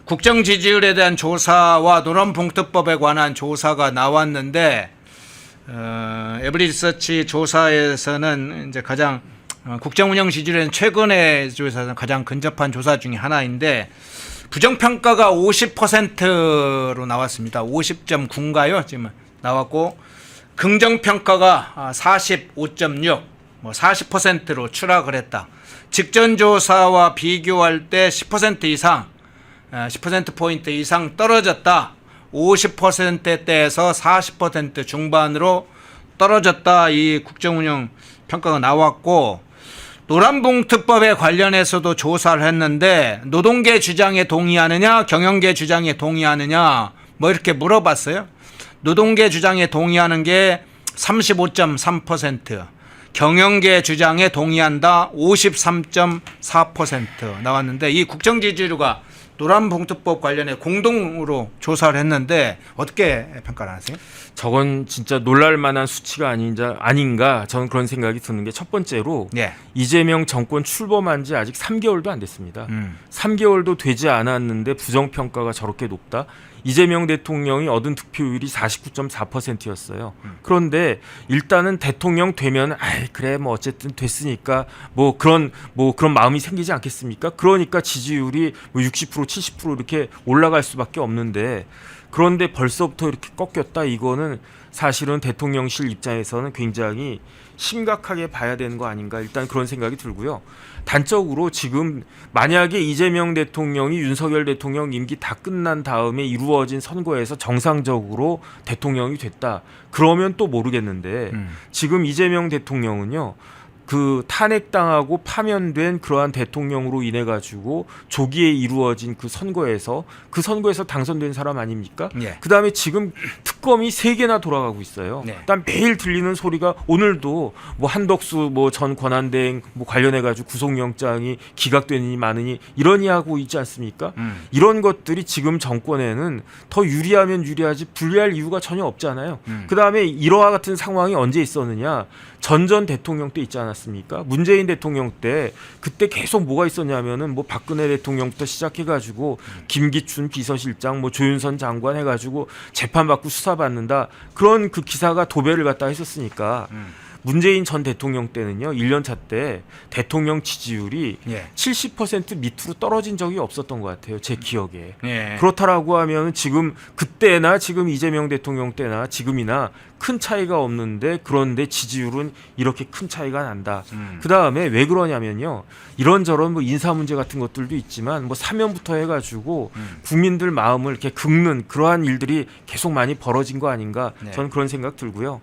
국정 지지율에 대한 조사와 노란봉투법에 관한 조사가 나왔는데 에브리서치 조사에서는 이제 가장 국정운영 지지율에는 최근의 조사에서는 가장 근접한 조사 중에 하나인데 부정평가가 50%로 나왔습니다. 50.9인가요? 지금 나왔고 긍정평가가 45.6, 뭐 40%로 추락을 했다. 직전 조사와 비교할 때 10% 이상, 10%포인트 이상 떨어졌다. 50%대에서 40% 중반으로 떨어졌다. 이 국정운영 평가가 나왔고 노란봉투법에 관련해서도 조사를 했는데 노동계 주장에 동의하느냐 경영계 주장에 동의하느냐 뭐 이렇게 물어봤어요. 노동계 주장에 동의하는 게 35.3%, 경영계 주장에 동의한다 53.4% 나왔는데 이 국정지지율가 노란봉투법 관련해 공동으로 조사를 했는데 어떻게 평가를 하세요? 저건 진짜 놀랄 만한 수치가 아닌가 저는 그런 생각이 드는 게 첫 번째로 예. 이재명 정권 출범한 지 아직 3개월도 안 됐습니다. 3개월도 되지 않았는데 부정평가가 저렇게 높다? 이재명 대통령이 얻은 득표율이 49.4%였어요. 그런데 일단은 대통령 되면 그래 뭐 어쨌든 됐으니까 뭐 그런 마음이 생기지 않겠습니까? 그러니까 지지율이 뭐 60% 70% 이렇게 올라갈 수밖에 없는데 그런데 벌써부터 이렇게 꺾였다. 이거는 사실은 대통령실 입장에서는 굉장히 심각하게 봐야 되는 거 아닌가 일단 그런 생각이 들고요. 단적으로 지금 만약에 이재명 대통령이 윤석열 대통령 임기 다 끝난 다음에 이루어진 선거에서 정상적으로 대통령이 됐다. 그러면 또 모르겠는데 지금 이재명 대통령은요. 그 탄핵당하고 파면된 그러한 대통령으로 인해 가지고 조기에 이루어진 그 선거에서 당선된 사람 아닙니까? 예. 그다음에 지금 특검이 3개나 돌아가고 있어요. 네. 일단 매일 들리는 소리가 오늘도 뭐 한덕수 뭐 전 권한대행 뭐 관련해 가지고 구속영장이 기각되느니 마느니 이러니 하고 있지 않습니까? 이런 것들이 지금 정권에는 더 유리하면 유리하지 불리할 이유가 전혀 없잖아요. 그다음에 이러한 같은 상황이 언제 있었느냐? 전 대통령 때 있지 않았습니까? 문재인 대통령 때 그때 계속 뭐가 있었냐면은 뭐 박근혜 대통령부터 시작해가지고 김기춘 비서실장 뭐 조윤선 장관 해가지고 재판받고 수사받는다 그런 그 기사가 도배를 갖다 했었으니까 문재인 전 대통령 때는요 1년차 때 대통령 지지율이 예. 70% 밑으로 떨어진 적이 없었던 것 같아요 제 기억에. 예. 그렇다라고 하면 지금 그때나 지금 이재명 대통령 때나 지금이나 큰 차이가 없는데 그런데 지지율은 이렇게 큰 차이가 난다. 그 다음에 왜 그러냐면요 이런저런 뭐 인사 문제 같은 것들도 있지만 뭐 사면부터 해가지고 국민들 마음을 이렇게 긁는 그러한 일들이 계속 많이 벌어진 거 아닌가 네. 저는 그런 생각 들고요.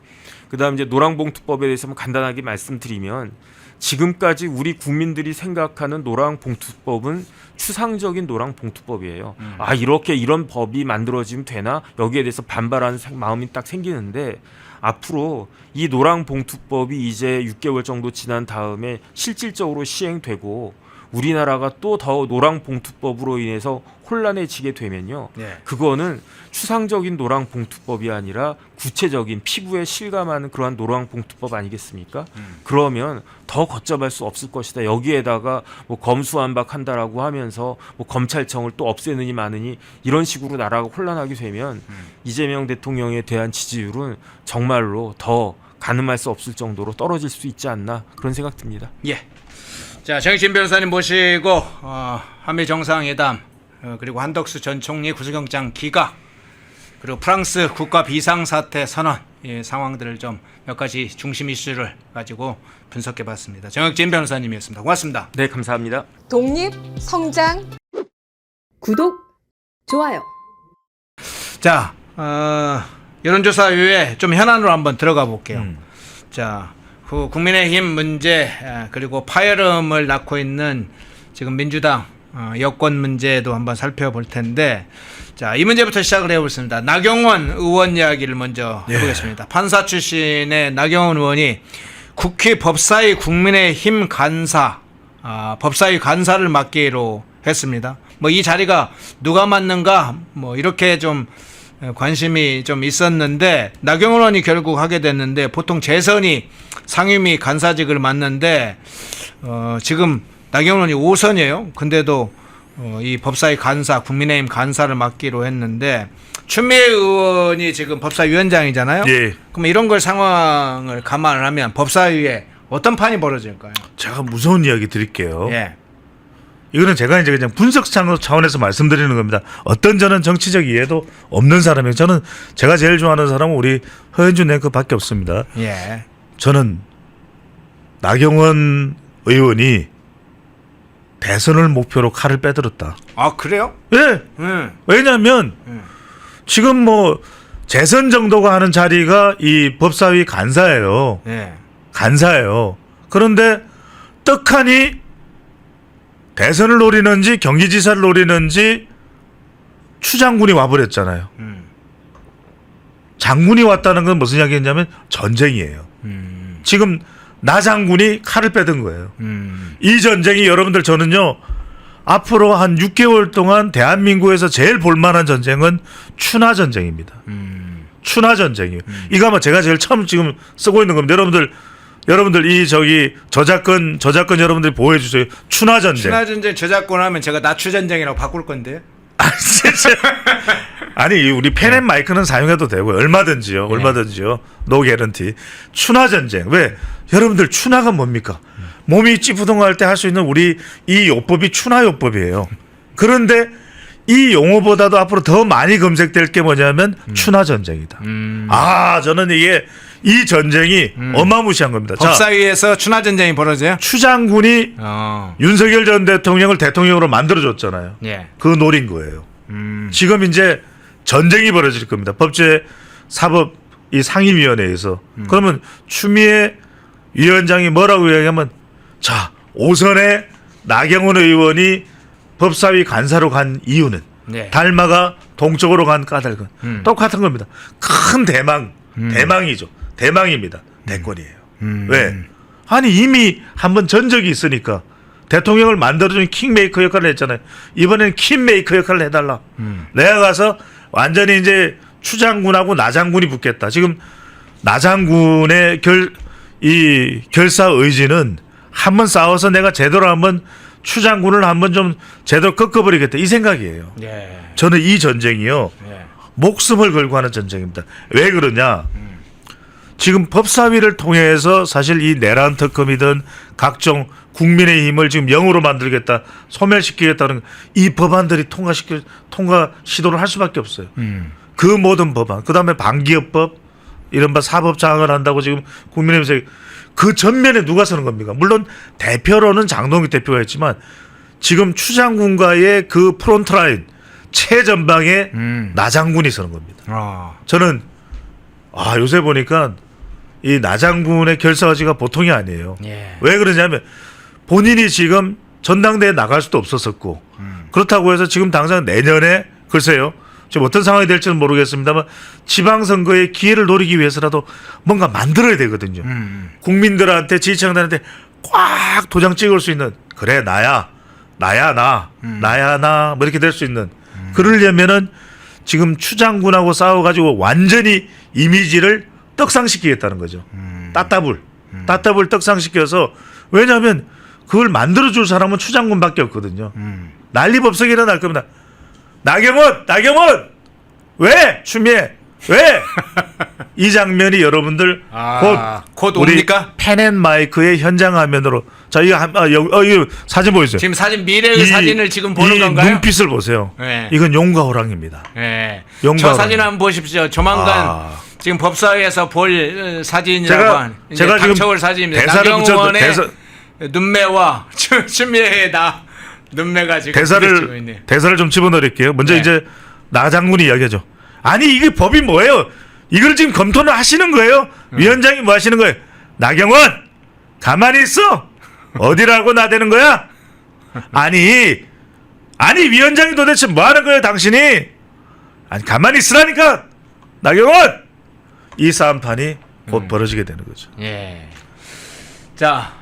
그다음 이제 노란봉투법에 대해서 간단하게 말씀드리면 지금까지 우리 국민들이 생각하는 노란봉투법은 추상적인 노란봉투법이에요. 이렇게 이런 법이 만들어지면 되나? 여기에 대해서 반발하는 마음이 딱 생기는데 앞으로 이 노란봉투법이 이제 6개월 정도 지난 다음에 실질적으로 시행되고 우리나라가 또 더 노란봉투법으로 인해서 혼란해지게 되면요. 네. 그거는 추상적인 노란봉투법이 아니라 구체적인 피부에 실감하는 그러한 노란봉투법 아니겠습니까? 그러면 더 걷잡을 수 없을 것이다. 여기에다가 뭐 검수완박한다라고 하면서 뭐 검찰청을 또 없애느니 마느니 이런 식으로 나라가 혼란하게 되면 이재명 대통령에 대한 지지율은 정말로 더 가늠할 수 없을 정도로 떨어질 수 있지 않나 그런 생각 듭니다. 예. 자, 정익진 변호사님 모시고 한미 정상회담 그리고 한덕수 전 총리 구속영장 기각 그리고 프랑스 국가 비상사태 선언 상황들을 좀 몇 가지 중심 이슈를 가지고 분석해봤습니다. 정익진 변호사님이었습니다. 고맙습니다. 네, 감사합니다. 독립, 성장, 구독, 좋아요. 자, 여론조사 이후에 좀 현안으로 한번 들어가 볼게요. 자, 국민의힘 문제 그리고 파열음을 낳고 있는 지금 민주당 여권 문제도 한번 살펴볼 텐데 자, 이 문제부터 시작을 해보겠습니다. 나경원 의원 이야기를 먼저 해보겠습니다. 판사 출신의 나경원 의원이 국회 법사위 국민의힘 간사 법사위 간사를 맡기로 했습니다. 뭐 이 자리가 누가 맡는가 뭐 이렇게 좀 관심이 좀 있었는데 나경원 의원이 결국 하게 됐는데 보통 재선이 상임위 간사직을 맡는데 지금 나경원 의원이 5선이에요. 근데도 이 법사위 간사, 국민의힘 간사를 맡기로 했는데 추미애 의원이 지금 법사위원장이잖아요. 예. 그럼 이런 걸 상황을 감안을 하면 법사위에 어떤 판이 벌어질까요? 제가 무서운 이야기 드릴게요. 예. 이거는 제가 이제 그냥 분석 차원에서 말씀드리는 겁니다. 어떤 저는 정치적 이해도 없는 사람이에요. 저는 제가 제일 좋아하는 사람은 우리 허현준 앵커밖에 없습니다. 예. 저는 나경원 의원이 대선을 목표로 칼을 빼들었다. 아 그래요? 예. 왜냐하면 지금 뭐 재선 정도가 하는 자리가 이 법사위 간사예요. 예. 간사예요. 그런데 떡하니 대선을 노리는지 경기지사를 노리는지 추장군이 와버렸잖아요. 장군이 왔다는 건 무슨 이야기였냐면 전쟁이에요. 지금 나 장군이 칼을 빼든 거예요. 이 전쟁이 여러분들 저는요 앞으로 한 6개월 동안 대한민국에서 제일 볼만한 전쟁은 추나 전쟁입니다. 추나 전쟁이에요. 이거 아마 제가 제일 처음 지금 쓰고 있는 겁니다. 여러분들 이 저작권 여러분들이 보호해 주세요. 추나 전쟁. 추나 전쟁 저작권 하면 제가 나추 전쟁이라고 바꿀 건데. 아니 우리 펜 앤 마이크는 사용해도 되고요. 얼마든지요. 노 개런티. 추나 전쟁. 왜? 여러분들 추나가 뭡니까? 몸이 찌푸둥할 때 할 수 있는 우리 이 요법이 추나 요법이에요. 그런데 이 용어보다도 앞으로 더 많이 검색될 게 뭐냐면 추나 전쟁이다. 저는 이게 이 전쟁이 어마무시한 겁니다. 법사위에서 추나 전쟁이 벌어져요? 추장군이 윤석열 전 대통령을 대통령으로 만들어줬잖아요. 예. 그 노린 거예요. 지금 이제 전쟁이 벌어질 겁니다. 법제사법 이 상임위원회에서. 그러면 추미애 위원장이 뭐라고 이야기하면 자 5선에 나경원 의원이 법사위 간사로 간 이유는 네. 달마가 동쪽으로 간 까닭은 똑같은 겁니다. 큰 대망이죠. 대망입니다. 대권이에요. 왜? 아니 이미 한번 전적이 있으니까 대통령을 만들어준 킹메이커 역할을 했잖아요. 이번에는 킹메이커 역할을 해달라. 내가 가서 완전히 이제 추장군하고 나장군이 붙겠다. 지금 나장군의 결사 의지는 한번 싸워서 내가 제대로 한번 추장군을 한번 좀 제대로 꺾어버리겠다 이 생각이에요. 예. 저는 이 전쟁이요 예. 목숨을 걸고 하는 전쟁입니다. 왜 그러냐? 지금 법사위를 통해서 사실 이 내란 특검이든 각종 국민의힘을 지금 영으로 만들겠다, 소멸시키겠다는 이 법안들이 통과 시도를 할 수밖에 없어요. 그 모든 법안, 그 다음에 반기업법, 이른바 사법 장악을 한다고 지금 국민의힘에서 그 전면에 누가 서는 겁니까? 물론 대표로는 장동익 대표가 있지만 지금 추장군과의 그 프론트라인 최전방에 나장군이 서는 겁니다. 저는 요새 보니까 이 나장군의 결사의지가 보통이 아니에요. 예. 왜 그러냐면 본인이 지금 전당대회에 나갈 수도 없었었고 그렇다고 해서 지금 당장 내년에 글쎄요. 지금 어떤 상황이 될지는 모르겠습니다만 지방선거의 기회를 노리기 위해서라도 뭔가 만들어야 되거든요. 국민들한테 지지층들한테 꽉 도장 찍을 수 있는 그래 나야 나 뭐 이렇게 될 수 있는 그러려면은 지금 추장군하고 싸워가지고 완전히 이미지를 떡상시키겠다는 거죠. 따따블 떡상시켜서 왜냐하면 그걸 만들어줄 사람은 추장군밖에 없거든요. 난리법석이 일어날 겁니다. 나경원 왜 추미애 왜 이 장면이 여러분들 곧 우리 옵니까? 펜앤마이크의 현장 화면으로 자 이거 이거 사진 보이세요? 지금 사진 미래의 사진을 지금 보는 이 건가요? 눈빛을 보세요. 네. 이건 용과 호랑입니다. 네. 용과 저 호랑이. 사진 한번 보십시오. 조만간 지금 법사위에서 볼 사진이라고 한 제가 지금 당첨을 사진입니다. 대사를 나경원의 눈매와 추미애의 눈매가 지금 부딪히고 있네요. 대사를 좀 집어넣을게요. 먼저 네. 이제 나 장군이 이야기하죠. 아니 이게 법이 뭐예요? 이걸 지금 검토를 하시는 거예요? 위원장이 뭐 하시는 거예요? 나경원 가만히 있어. 어디라고 나대는 거야? 아니 위원장이 도대체 뭐 하는 거예요 당신이? 아니 가만히 있으라니까. 나경원 이 싸움판이 곧 벌어지게 되는 거죠. 예. 자,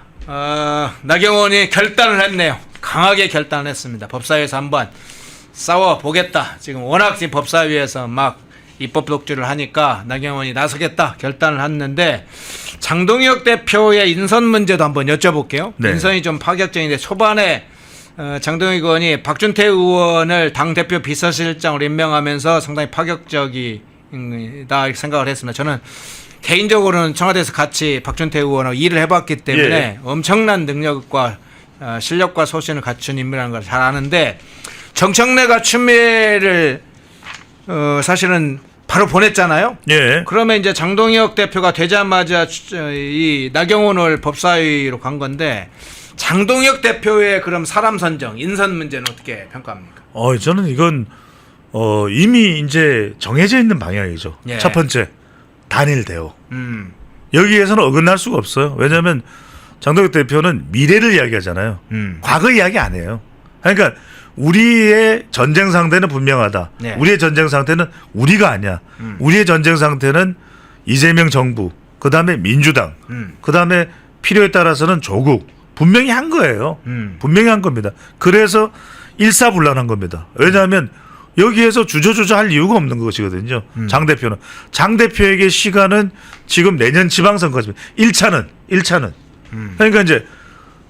나경원이 결단을 했네요. 강하게 결단을 했습니다. 법사위에서 한번 싸워 보겠다. 지금 워낙 지금 법사위에서 막 입법 독주를 하니까 나경원이 나서겠다 결단을 했는데 장동혁 대표의 인선 문제도 한번 여쭤볼게요. 네. 인선이 좀 파격적인데 초반에 장동혁 의원이 박준태 의원을 당대표 비서실장으로 임명하면서 상당히 파격적이다 이렇게 생각을 했습니다. 저는 개인적으로는 청와대에서 같이 박준태 의원하고 일을 해봤기 때문에 예. 엄청난 능력과 실력과 소신을 갖춘 인물이라는 걸 잘 아는데 정청래가 추미애를 사실은 바로 보냈잖아요. 예. 그러면 이제 장동혁 대표가 되자마자 이 나경원을 법사위로 간 건데 장동혁 대표의 그럼 사람 선정, 인선 문제는 어떻게 평가합니까? 저는 이건 이미 이제 정해져 있는 방향이죠. 예. 첫 번째 단일 대우. 여기에서는 어긋날 수가 없어요. 왜냐하면 장동혁 대표는 미래를 이야기하잖아요. 과거 이야기 안 해요. 그러니까 우리의 전쟁 상대는 분명하다. 네. 우리의 전쟁 상태는 우리가 아니야. 우리의 전쟁 상태는 이재명 정부, 그 다음에 민주당, 그 다음에 필요에 따라서는 조국. 분명히 한 거예요. 분명히 한 겁니다. 그래서 일사불란한 겁니다. 왜냐하면 여기에서 주저주저 할 이유가 없는 것이거든요. 장 대표는. 장 대표에게 시간은 지금 내년 지방선거입니다. 1차는. 그러니까 이제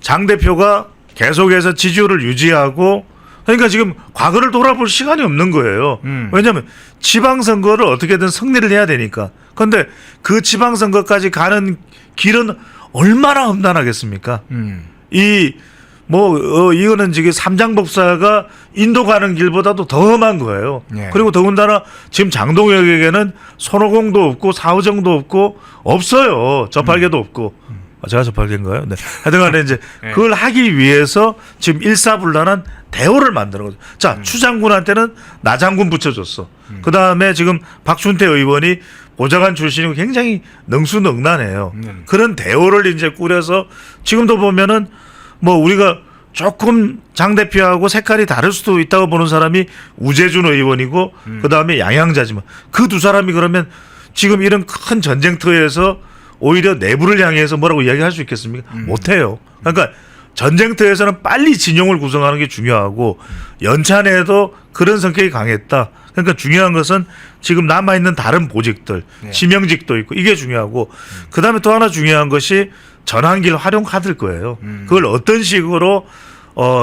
장 대표가 계속해서 지지율을 유지하고 그러니까 지금 과거를 돌아볼 시간이 없는 거예요. 왜냐하면 지방선거를 어떻게든 승리를 해야 되니까. 그런데 그 지방선거까지 가는 길은 얼마나 험난하겠습니까? 이거는 지금 삼장법사가 인도 가는 길보다도 더 험한 거예요. 네. 그리고 더군다나 지금 장동혁에게는 손오공도 없고 사후정도 없고 없어요. 저팔계도 없고. 제가 저팔계인가요? 네. 하여튼간에 이제 그걸 하기 위해서 지금 일사불란한 대우를 만드는 거죠. 자, 추 장군한테는 나 장군 붙여줬어. 그 다음에 지금 박준태 의원이 보좌관 출신이고 굉장히 능수능란해요. 그런 대우를 이제 꾸려서 지금도 보면은 뭐 우리가 조금 장 대표하고 색깔이 다를 수도 있다고 보는 사람이 우재준 의원이고 그 다음에 양양자지만 그 두 사람이 그러면 지금 이런 큰 전쟁터에서 오히려 내부를 향해서 뭐라고 이야기할 수 있겠습니까? 못해요. 그러니까 전쟁터에서는 빨리 진영을 구성하는 게 중요하고 연차 내에도 그런 성격이 강했다. 그러니까 중요한 것은 지금 남아있는 다른 보직들, 지명직도 있고 이게 중요하고 그다음에 또 하나 중요한 것이 전환기를 활용 카드일 거예요. 그걸 어떤 식으로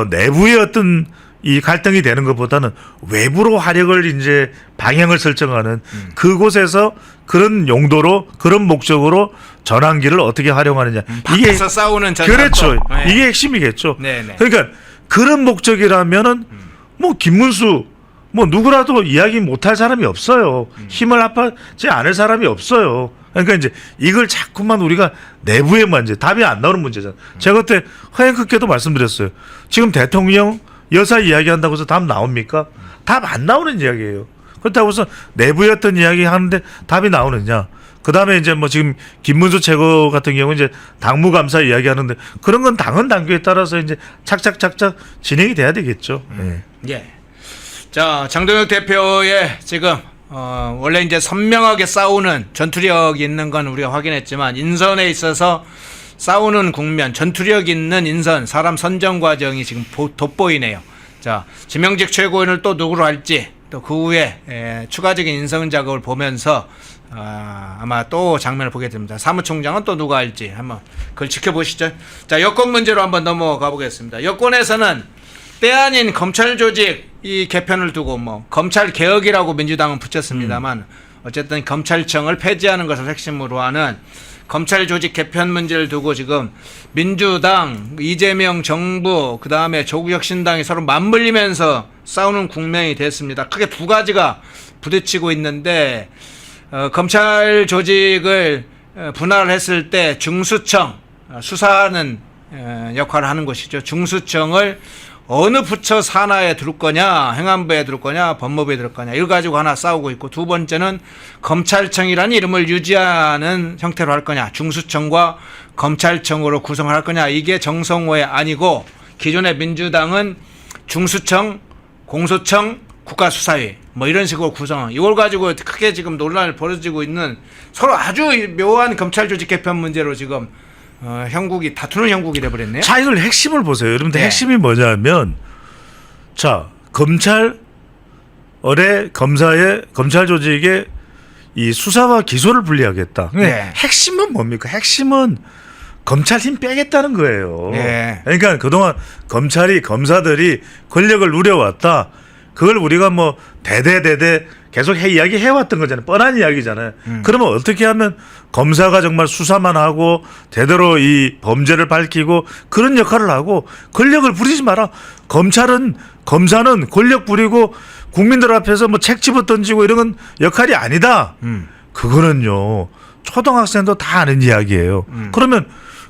내부의 어떤 이 갈등이 되는 것보다는 외부로 화력을 이제 방향을 설정하는 그곳에서 그런 용도로 그런 목적으로 전환기를 어떻게 활용하느냐 이게 밖에서 싸우는 전략. 그렇죠. 네. 이게 핵심이겠죠. 네네. 그러니까 그런 목적이라면은 뭐 김문수 뭐 누구라도 이야기 못할 사람이 없어요. 힘을 합하지 않을 사람이 없어요. 그러니까 이제 이걸 자꾸만 우리가 내부에만 이제 답이 안 나오는 문제잖아요. 제가 그때 허행크게도 말씀드렸어요. 지금 대통령 여사 이야기한다고 해서 답 나옵니까? 답 안 나오는 이야기예요. 그렇다고 해서 내부의 어떤 이야기 하는데 답이 나오느냐? 그 다음에 이제 뭐 지금 김문수 최고 같은 경우는 이제 당무감사 이야기하는데 그런 건 당헌 당규에 따라서 이제 착착착착 진행이 돼야 되겠죠. 네. 예. 자, 장동혁 대표의 지금 원래 이제 선명하게 싸우는 전투력이 있는 건 우리가 확인했지만 인선에 있어서 싸우는 국면, 전투력 있는 인선, 사람 선정 과정이 지금 돋보이네요. 자, 지명직 최고위원을 또 누구로 할지 또 그 후에 추가적인 인선 작업을 보면서 아마 또 장면을 보게 됩니다. 사무총장은 또 누가 할지 한번 그걸 지켜보시죠. 자, 여권 문제로 한번 넘어가 보겠습니다. 여권에서는 때 아닌 검찰 조직 이 개편을 두고 뭐 검찰 개혁이라고 민주당은 붙였습니다만 어쨌든 검찰청을 폐지하는 것을 핵심으로 하는 검찰 조직 개편 문제를 두고 지금 민주당, 이재명 정부, 그 다음에 조국혁신당이 서로 맞물리면서 싸우는 국면이 됐습니다. 크게 두 가지가 부딪히고 있는데 검찰 조직을 분할을 했을 때 중수청, 수사하는 역할을 하는 것이죠. 중수청을 어느 부처 산하에 둘 거냐, 행안부에 둘 거냐, 법무부에 둘 거냐, 이걸 가지고 하나 싸우고 있고, 두 번째는 검찰청이라는 이름을 유지하는 형태로 할 거냐, 중수청과 검찰청으로 구성을 할 거냐, 이게 정성호의 아니고, 기존의 민주당은 중수청, 공소청, 국가수사위, 뭐 이런 식으로 구성, 이걸 가지고 크게 지금 논란이 벌어지고 있는 서로 아주 묘한 검찰 조직 개편 문제로 지금 형국이 다투는 형국이 돼버렸네요. 자, 이걸 핵심을 보세요. 여러분들 네. 핵심이 뭐냐면, 자, 검찰의 검찰 조직의 이 수사와 기소를 분리하겠다. 네. 핵심은 뭡니까? 핵심은 검찰 힘 빼겠다는 거예요. 예. 그러니까 그동안 검사들이 권력을 누려왔다. 그걸 우리가 뭐 대대 계속 이야기해왔던 거잖아요. 뻔한 이야기잖아요. 그러면 어떻게 하면 검사가 정말 수사만 하고 제대로 이 범죄를 밝히고 그런 역할을 하고 권력을 부리지 마라. 검사는 권력 부리고 국민들 앞에서 뭐 책 집어 던지고 이런 건 역할이 아니다. 그거는요. 초등학생도 다 아는 이야기예요. 그러면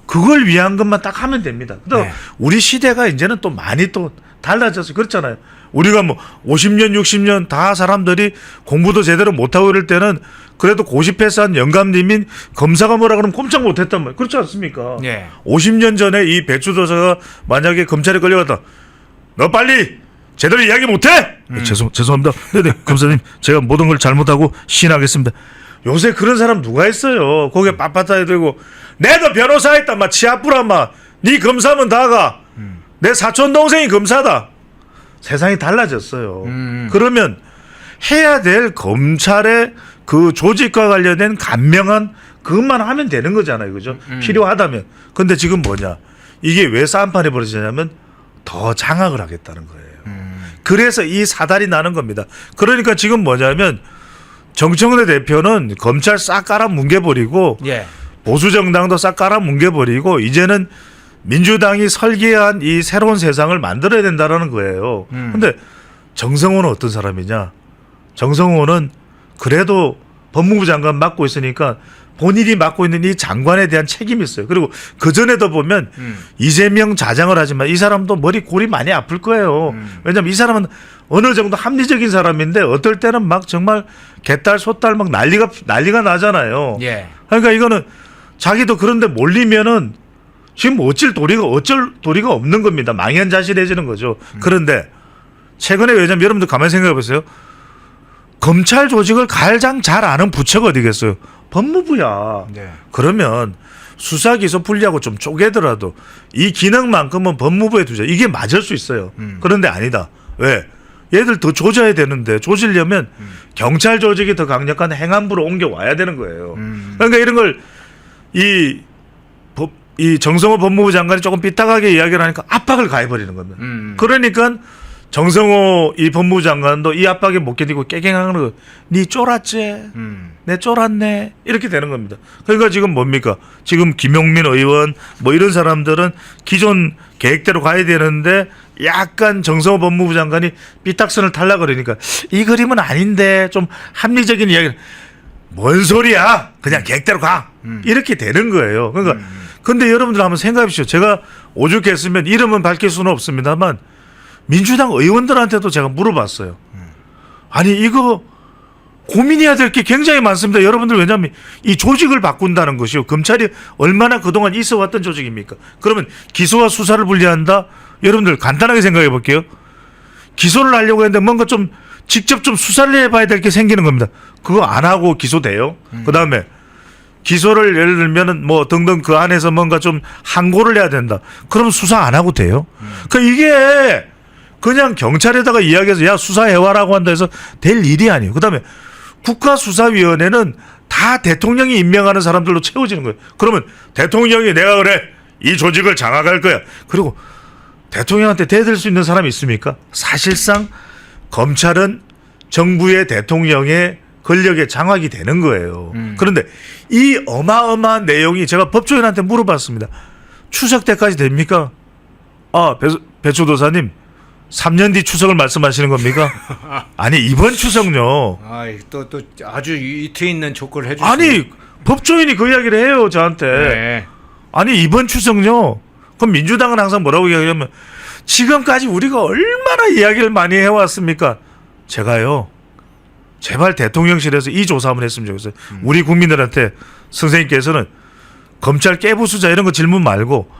그걸 위한 것만 딱 하면 됩니다. 근데 네. 우리 시대가 이제는 또 많이 또 달라져서 그렇잖아요. 우리가 뭐 50년, 60년 다 사람들이 공부도 제대로 못하고 이럴 때는 그래도 고시패스한 영감님인 검사가 뭐라 그러면 꼼짝 못했단 말이에요. 그렇지 않습니까? 예. 50년 전에 이 배추도사가 만약에 검찰에 걸려갔다. 너 빨리 제대로 이야기 못해? 죄송합니다. 네네 검사님 제가 모든 걸 잘못하고 시인하겠습니다. 요새 그런 사람 누가 있어요? 거기에 빳빳하게 들고 내도 변호사 했다. 막 치아뿌라 막 네 검사면 다가. 내 사촌 동생이 검사다. 세상이 달라졌어요. 그러면 해야 될 검찰의 그 조직과 관련된 간명한 그것만 하면 되는 거잖아요. 그죠? 필요하다면. 근데 지금 뭐냐? 이게 왜 싸움판이 벌어지냐면 더 장악을 하겠다는 거예요. 그래서 이 사달이 나는 겁니다. 그러니까 지금 뭐냐면 정청래 대표는 검찰 싹 깔아 뭉개버리고 예. 보수 정당도 싹 깔아 뭉개버리고 이제는 민주당이 설계한 이 새로운 세상을 만들어야 된다라는 거예요. 근데 정성호는 어떤 사람이냐? 정성호는 그래도 법무부 장관 맡고 있으니까 본인이 맡고 있는 이 장관에 대한 책임이 있어요. 그리고 그전에도 보면 이재명 자장을 하지만 이 사람도 머리 골이 많이 아플 거예요. 왜냐하면 이 사람은 어느 정도 합리적인 사람인데 어떨 때는 막 정말 개딸 소딸 막 난리가 나잖아요. 예. 그러니까 이거는 자기도 그런데 몰리면은 지금 어쩔 도리가 없는 겁니다. 망연자실해지는 거죠. 그런데 최근에 왜냐면 여러분들 가만히 생각해 보세요. 검찰 조직을 가장 잘 아는 부처가 어디겠어요? 법무부야. 네. 그러면 수사 기소 분리하고 좀 쪼개더라도 이 기능만큼은 법무부에 두자. 이게 맞을 수 있어요. 그런데 아니다. 왜? 얘들 더 조져야 되는데 조지려면 경찰 조직이 더 강력한 행안부로 옮겨와야 되는 거예요. 그러니까 이런 걸 이 정성호 법무부 장관이 조금 삐딱하게 이야기를 하니까 압박을 가해버리는 겁니다. 그러니까 정성호 이 법무부 장관도 이 압박에 못 견디고 깨갱하는 거. 니 쫄았지? 내 쫄았네? 이렇게 되는 겁니다. 그러니까 지금 뭡니까? 지금 김용민 의원 뭐 이런 사람들은 기존 계획대로 가야 되는데 약간 정성호 법무부 장관이 삐딱선을 탈라 그러니까 이 그림은 아닌데 좀 합리적인 이야기를 뭔 소리야? 그냥 계획대로 가. 이렇게 되는 거예요. 그러니까 근데 여러분들 한번 생각해 보십시오. 제가 오죽했으면 이름은 밝힐 수는 없습니다만 민주당 의원들한테도 제가 물어봤어요. 아니 이거 고민해야 될 게 굉장히 많습니다. 여러분들 왜냐하면 이 조직을 바꾼다는 것이요. 검찰이 얼마나 그동안 있어왔던 조직입니까? 그러면 기소와 수사를 분리한다? 여러분들 간단하게 생각해 볼게요. 기소를 하려고 했는데 뭔가 좀 직접 좀 수사를 해봐야 될 게 생기는 겁니다. 그거 안 하고 기소돼요. 그다음에 기소를 예를 들면은 뭐 등등 그 안에서 뭔가 좀 항고를 해야 된다. 그럼 수사 안 하고 돼요? 그러니까 이게 그냥 경찰에다가 이야기해서 야 수사해와라고 한다 해서 될 일이 아니에요. 그다음에 국가수사위원회는 다 대통령이 임명하는 사람들로 채워지는 거예요. 그러면 대통령이 내가 그래 이 조직을 장악할 거야. 그리고 대통령한테 대들 수 있는 사람이 있습니까? 사실상 검찰은 정부의 대통령의 권력에 장악이 되는 거예요. 그런데 이 어마어마한 내용이 제가 법조인한테 물어봤습니다. 추석 때까지 됩니까? 아, 배추도사님 3년 뒤 추석을 말씀하시는 겁니까? 아니 이번 추석요. 또 아주 이트 있는 조건을 해주시네. 아니 법조인이 그 이야기를 해요 저한테. 네. 아니 이번 추석요. 그럼 민주당은 항상 뭐라고 이야기하면 지금까지 우리가 얼마나 이야기를 많이 해왔습니까? 제가요. 제발 대통령실에서 이 조사 한번 했으면 좋겠어요. 우리 국민들한테 선생님께서는 검찰 깨부수자 이런 거 질문 말고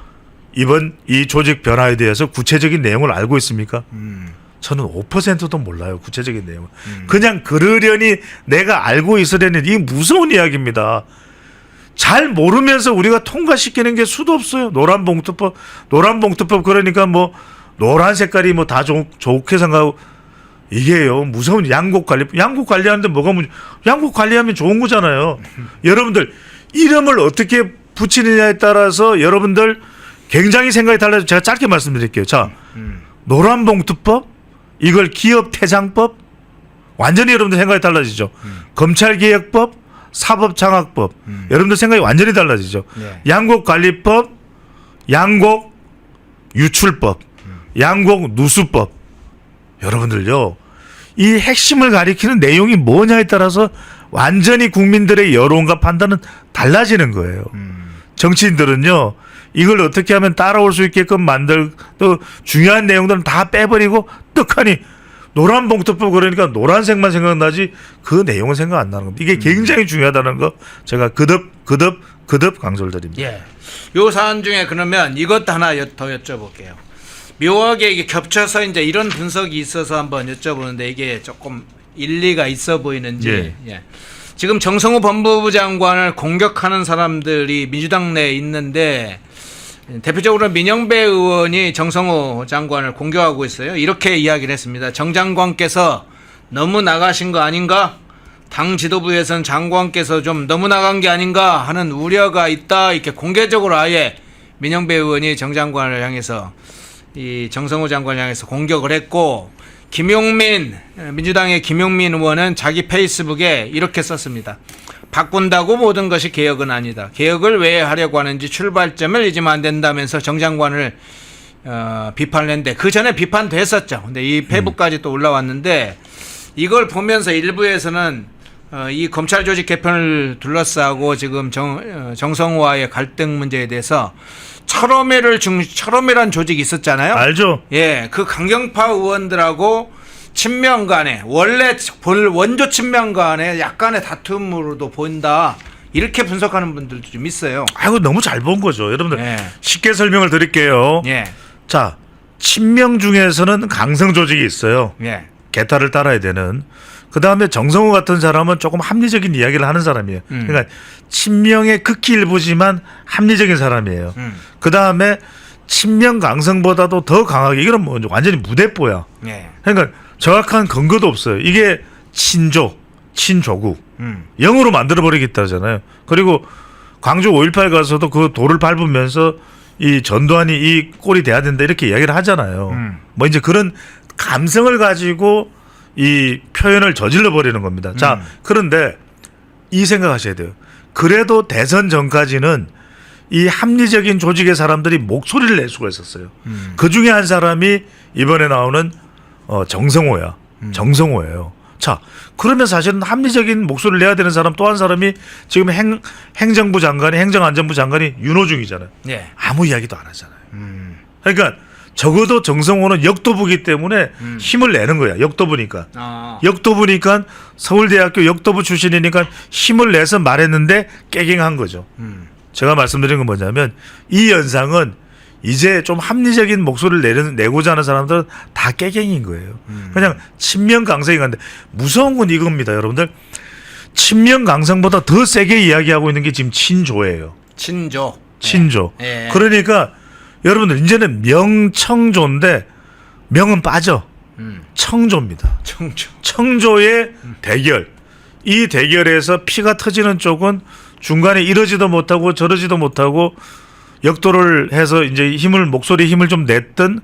이번 이 조직 변화에 대해서 구체적인 내용을 알고 있습니까? 저는 5%도 몰라요. 구체적인 내용을. 그냥 그러려니 내가 알고 있으려니 이 무서운 이야기입니다. 잘 모르면서 우리가 통과시키는 게 수도 없어요. 노란봉투법 그러니까 뭐 노란 색깔이 뭐 다 좋게 생각하고 이게요 무서운 양곡 관리하는데 뭐가 문제? 양곡 관리하면 좋은 거잖아요. 여러분들 이름을 어떻게 붙이느냐에 따라서 여러분들 굉장히 생각이 달라져. 제가 짧게 말씀드릴게요. 자, 노란봉투법, 이걸 기업퇴장법, 완전히 여러분들 생각이 달라지죠. 검찰개혁법, 사법장악법, 여러분들 생각이 완전히 달라지죠. 네. 양곡관리법, 양곡유출법, 양곡누수법. 여러분들요, 이 핵심을 가리키는 내용이 뭐냐에 따라서 완전히 국민들의 여론과 판단은 달라지는 거예요. 정치인들은요, 이걸 어떻게 하면 따라올 수 있게끔 또 중요한 내용들은 다 빼버리고 떡하니 노란봉투법, 그러니까 노란색만 생각나지 그 내용은 생각 안 나는 겁니다. 이게 굉장히 중요하다는 거 제가 거듭 강조를 드립니다. 예. 요 사안 중에 그러면 이것도 하나 더 여쭤볼게요. 묘하게 이게 겹쳐서 이제 이런 분석이 있어서 한번 여쭤보는데 이게 조금 일리가 있어 보이는지. 예. 지금 정성호 법무부 장관을 공격하는 사람들이 민주당 내에 있는데 대표적으로 민영배 의원이 정성호 장관을 공격하고 있어요. 이렇게 이야기를 했습니다. 정 장관께서 너무 나가신 거 아닌가? 당 지도부에서는 장관께서 좀 너무 나간 게 아닌가 하는 우려가 있다. 이렇게 공개적으로 아예 민영배 의원이 정 장관을 향해서 이 정성호 장관을 향해서 공격을 했고, 김용민 민주당의 김용민 의원은 자기 페이스북에 이렇게 썼습니다. 바꾼다고 모든 것이 개혁은 아니다. 개혁을 왜 하려고 하는지 출발점을 잊으면 안 된다면서 정 장관을 비판을 했는데 그 전에 비판됐었죠. 근데 이 페이북까지 또 올라왔는데 이걸 보면서 일부에서는 이 검찰 조직 개편을 둘러싸고 지금 정성호와의 갈등 문제에 대해서 철험회란 조직이 있었잖아요. 알죠? 예, 그 강경파 의원들하고 친명 간에 원래 원조 친명 간에 약간의 다툼으로도 보인다. 이렇게 분석하는 분들도 좀 있어요. 아이고, 너무 잘 본 거죠. 여러분들 예. 쉽게 설명을 드릴게요. 예. 자, 친명 중에서는 강성 조직이 있어요. 예. 개타를 따라야 되는. 그 다음에 정성호 같은 사람은 조금 합리적인 이야기를 하는 사람이에요. 그러니까 친명의 극히 일부지만 합리적인 사람이에요. 그 다음에 친명 강성보다도 더 강하게, 이건 뭐 완전히 무대뽀야. 예. 그러니까 정확한 근거도 없어요. 이게 친조국. 영으로 만들어버리겠다잖아요. 그리고 광주 5.18 가서도 그 돌을 밟으면서 이 전두환이 이 꼴이 돼야 된다 이렇게 이야기를 하잖아요. 뭐 이제 그런 감성을 가지고 이 표현을 저질러 버리는 겁니다. 자, 그런데 이 생각하셔야 돼요. 그래도 대선 전까지는 이 합리적인 조직의 사람들이 목소리를 낼 수가 있었어요. 그 중에 한 사람이 이번에 나오는 정성호야. 정성호예요. 자, 그러면 사실은 합리적인 목소리를 내야 되는 사람 또 한 사람이 지금 행정부 장관이, 행정안전부 장관이 윤호중이잖아요. 예. 아무 이야기도 안 하잖아요. 그러니까 적어도 정성호는 역도부기 때문에 힘을 내는 거야. 역도부니까. 역도부니까 서울대학교 역도부 출신이니까 힘을 내서 말했는데 깨갱한 거죠. 제가 말씀드린 건 뭐냐면 이 현상은 이제 좀 합리적인 목소리를 내고자 하는 사람들은 다 깨갱인 거예요. 그냥 친명 강성이 간데 무서운 건 이겁니다. 여러분들, 친명 강성보다 더 세게 이야기하고 있는 게 지금 친조예요. 친조. 예. 그러니까 여러분들 이제는 명청조인데 명은 빠져. 청조입니다. 청조의 대결. 이 대결에서 피가 터지는 쪽은 중간에 이러지도 못하고 저러지도 못하고 역도를 해서 이제 목소리 힘을 좀 냈던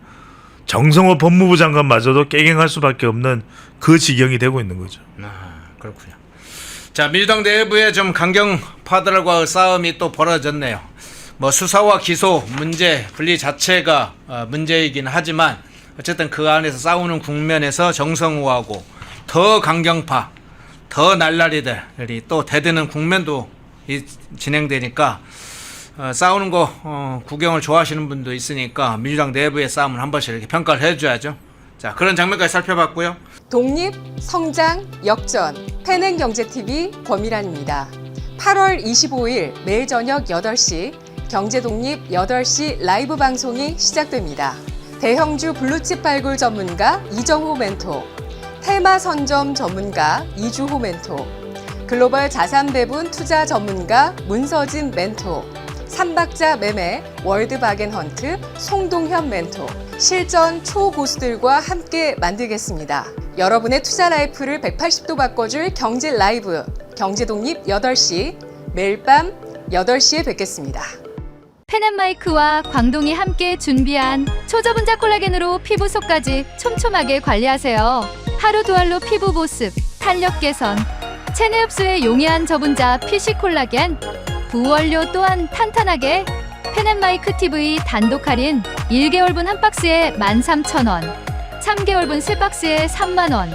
정성호 법무부 장관마저도 깨갱할 수밖에 없는 그 지경이 되고 있는 거죠. 그렇군요. 자, 민주당 내부에 좀 강경파들과의 싸움이 또 벌어졌네요. 뭐 수사와 기소 문제 분리 자체가 문제이긴 하지만 어쨌든 그 안에서 싸우는 국면에서 정성호하고 더 강경파, 더 날라리들이 또 대드는 국면도 진행되니까 싸우는 거 구경을 좋아하시는 분도 있으니까 민주당 내부의 싸움을 한 번씩 이렇게 평가를 해줘야죠. 자, 그런 장면까지 살펴봤고요. 독립, 성장, 역전, 패능경제TV 권미란입니다. 8월 25일 매일 저녁 8시 경제독립 8시 라이브 방송이 시작됩니다. 대형주 블루칩 발굴 전문가 이정호 멘토, 테마 선점 전문가 이주호 멘토, 글로벌 자산 배분 투자 전문가 문서진 멘토, 삼박자 매매 월드바겐헌트 송동현 멘토, 실전 초고수들과 함께 만들겠습니다. 여러분의 투자 라이프를 180도 바꿔줄 경제 라이브, 경제독립 8시 매일 밤 8시에 뵙겠습니다. 펜앤마이크와 광동이 함께 준비한 초저분자 콜라겐으로 피부 속까지 촘촘하게 관리하세요. 하루 두 알로 피부 보습, 탄력 개선, 체내 흡수에 용이한 저분자 PC 콜라겐, 부원료 또한 탄탄하게 펜앤마이크 TV 단독 할인 1개월분 한 박스에 13,000원, 3개월분 3박스에 30,000원.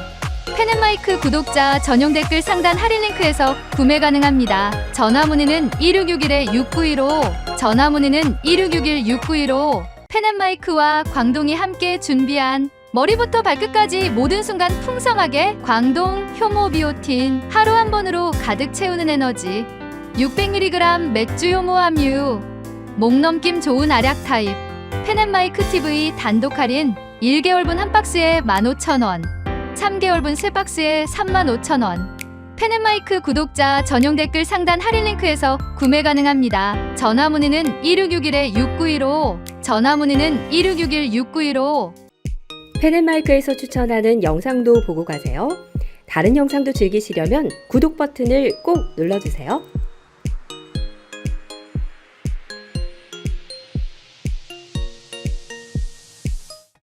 펜앤마이크 구독자 전용 댓글 상단 할인 링크에서 구매 가능합니다. 전화 문의는 1661-6915, 전화 문의는 1661-6915. 펜앤마이크와 광동이 함께 준비한 머리부터 발끝까지 모든 순간 풍성하게 광동 효모 비오틴 하루 한 번으로 가득 채우는 에너지 600mg 맥주 효모 함유 목 넘김 좋은 알약 타입 펜앤마이크 TV 단독 할인 1개월분 한 박스에 15,000원, 3개월분 3박스에 35,000원. 펜앤마이크 구독자 전용 댓글 상단 할인 링크에서 구매 가능합니다. 전화 문의는 1661-6915, 전화 문의는 1661-6915. 펜앤마이크에서 추천하는 영상도 보고 가세요. 다른 영상도 즐기시려면 구독 버튼을 꼭 눌러주세요.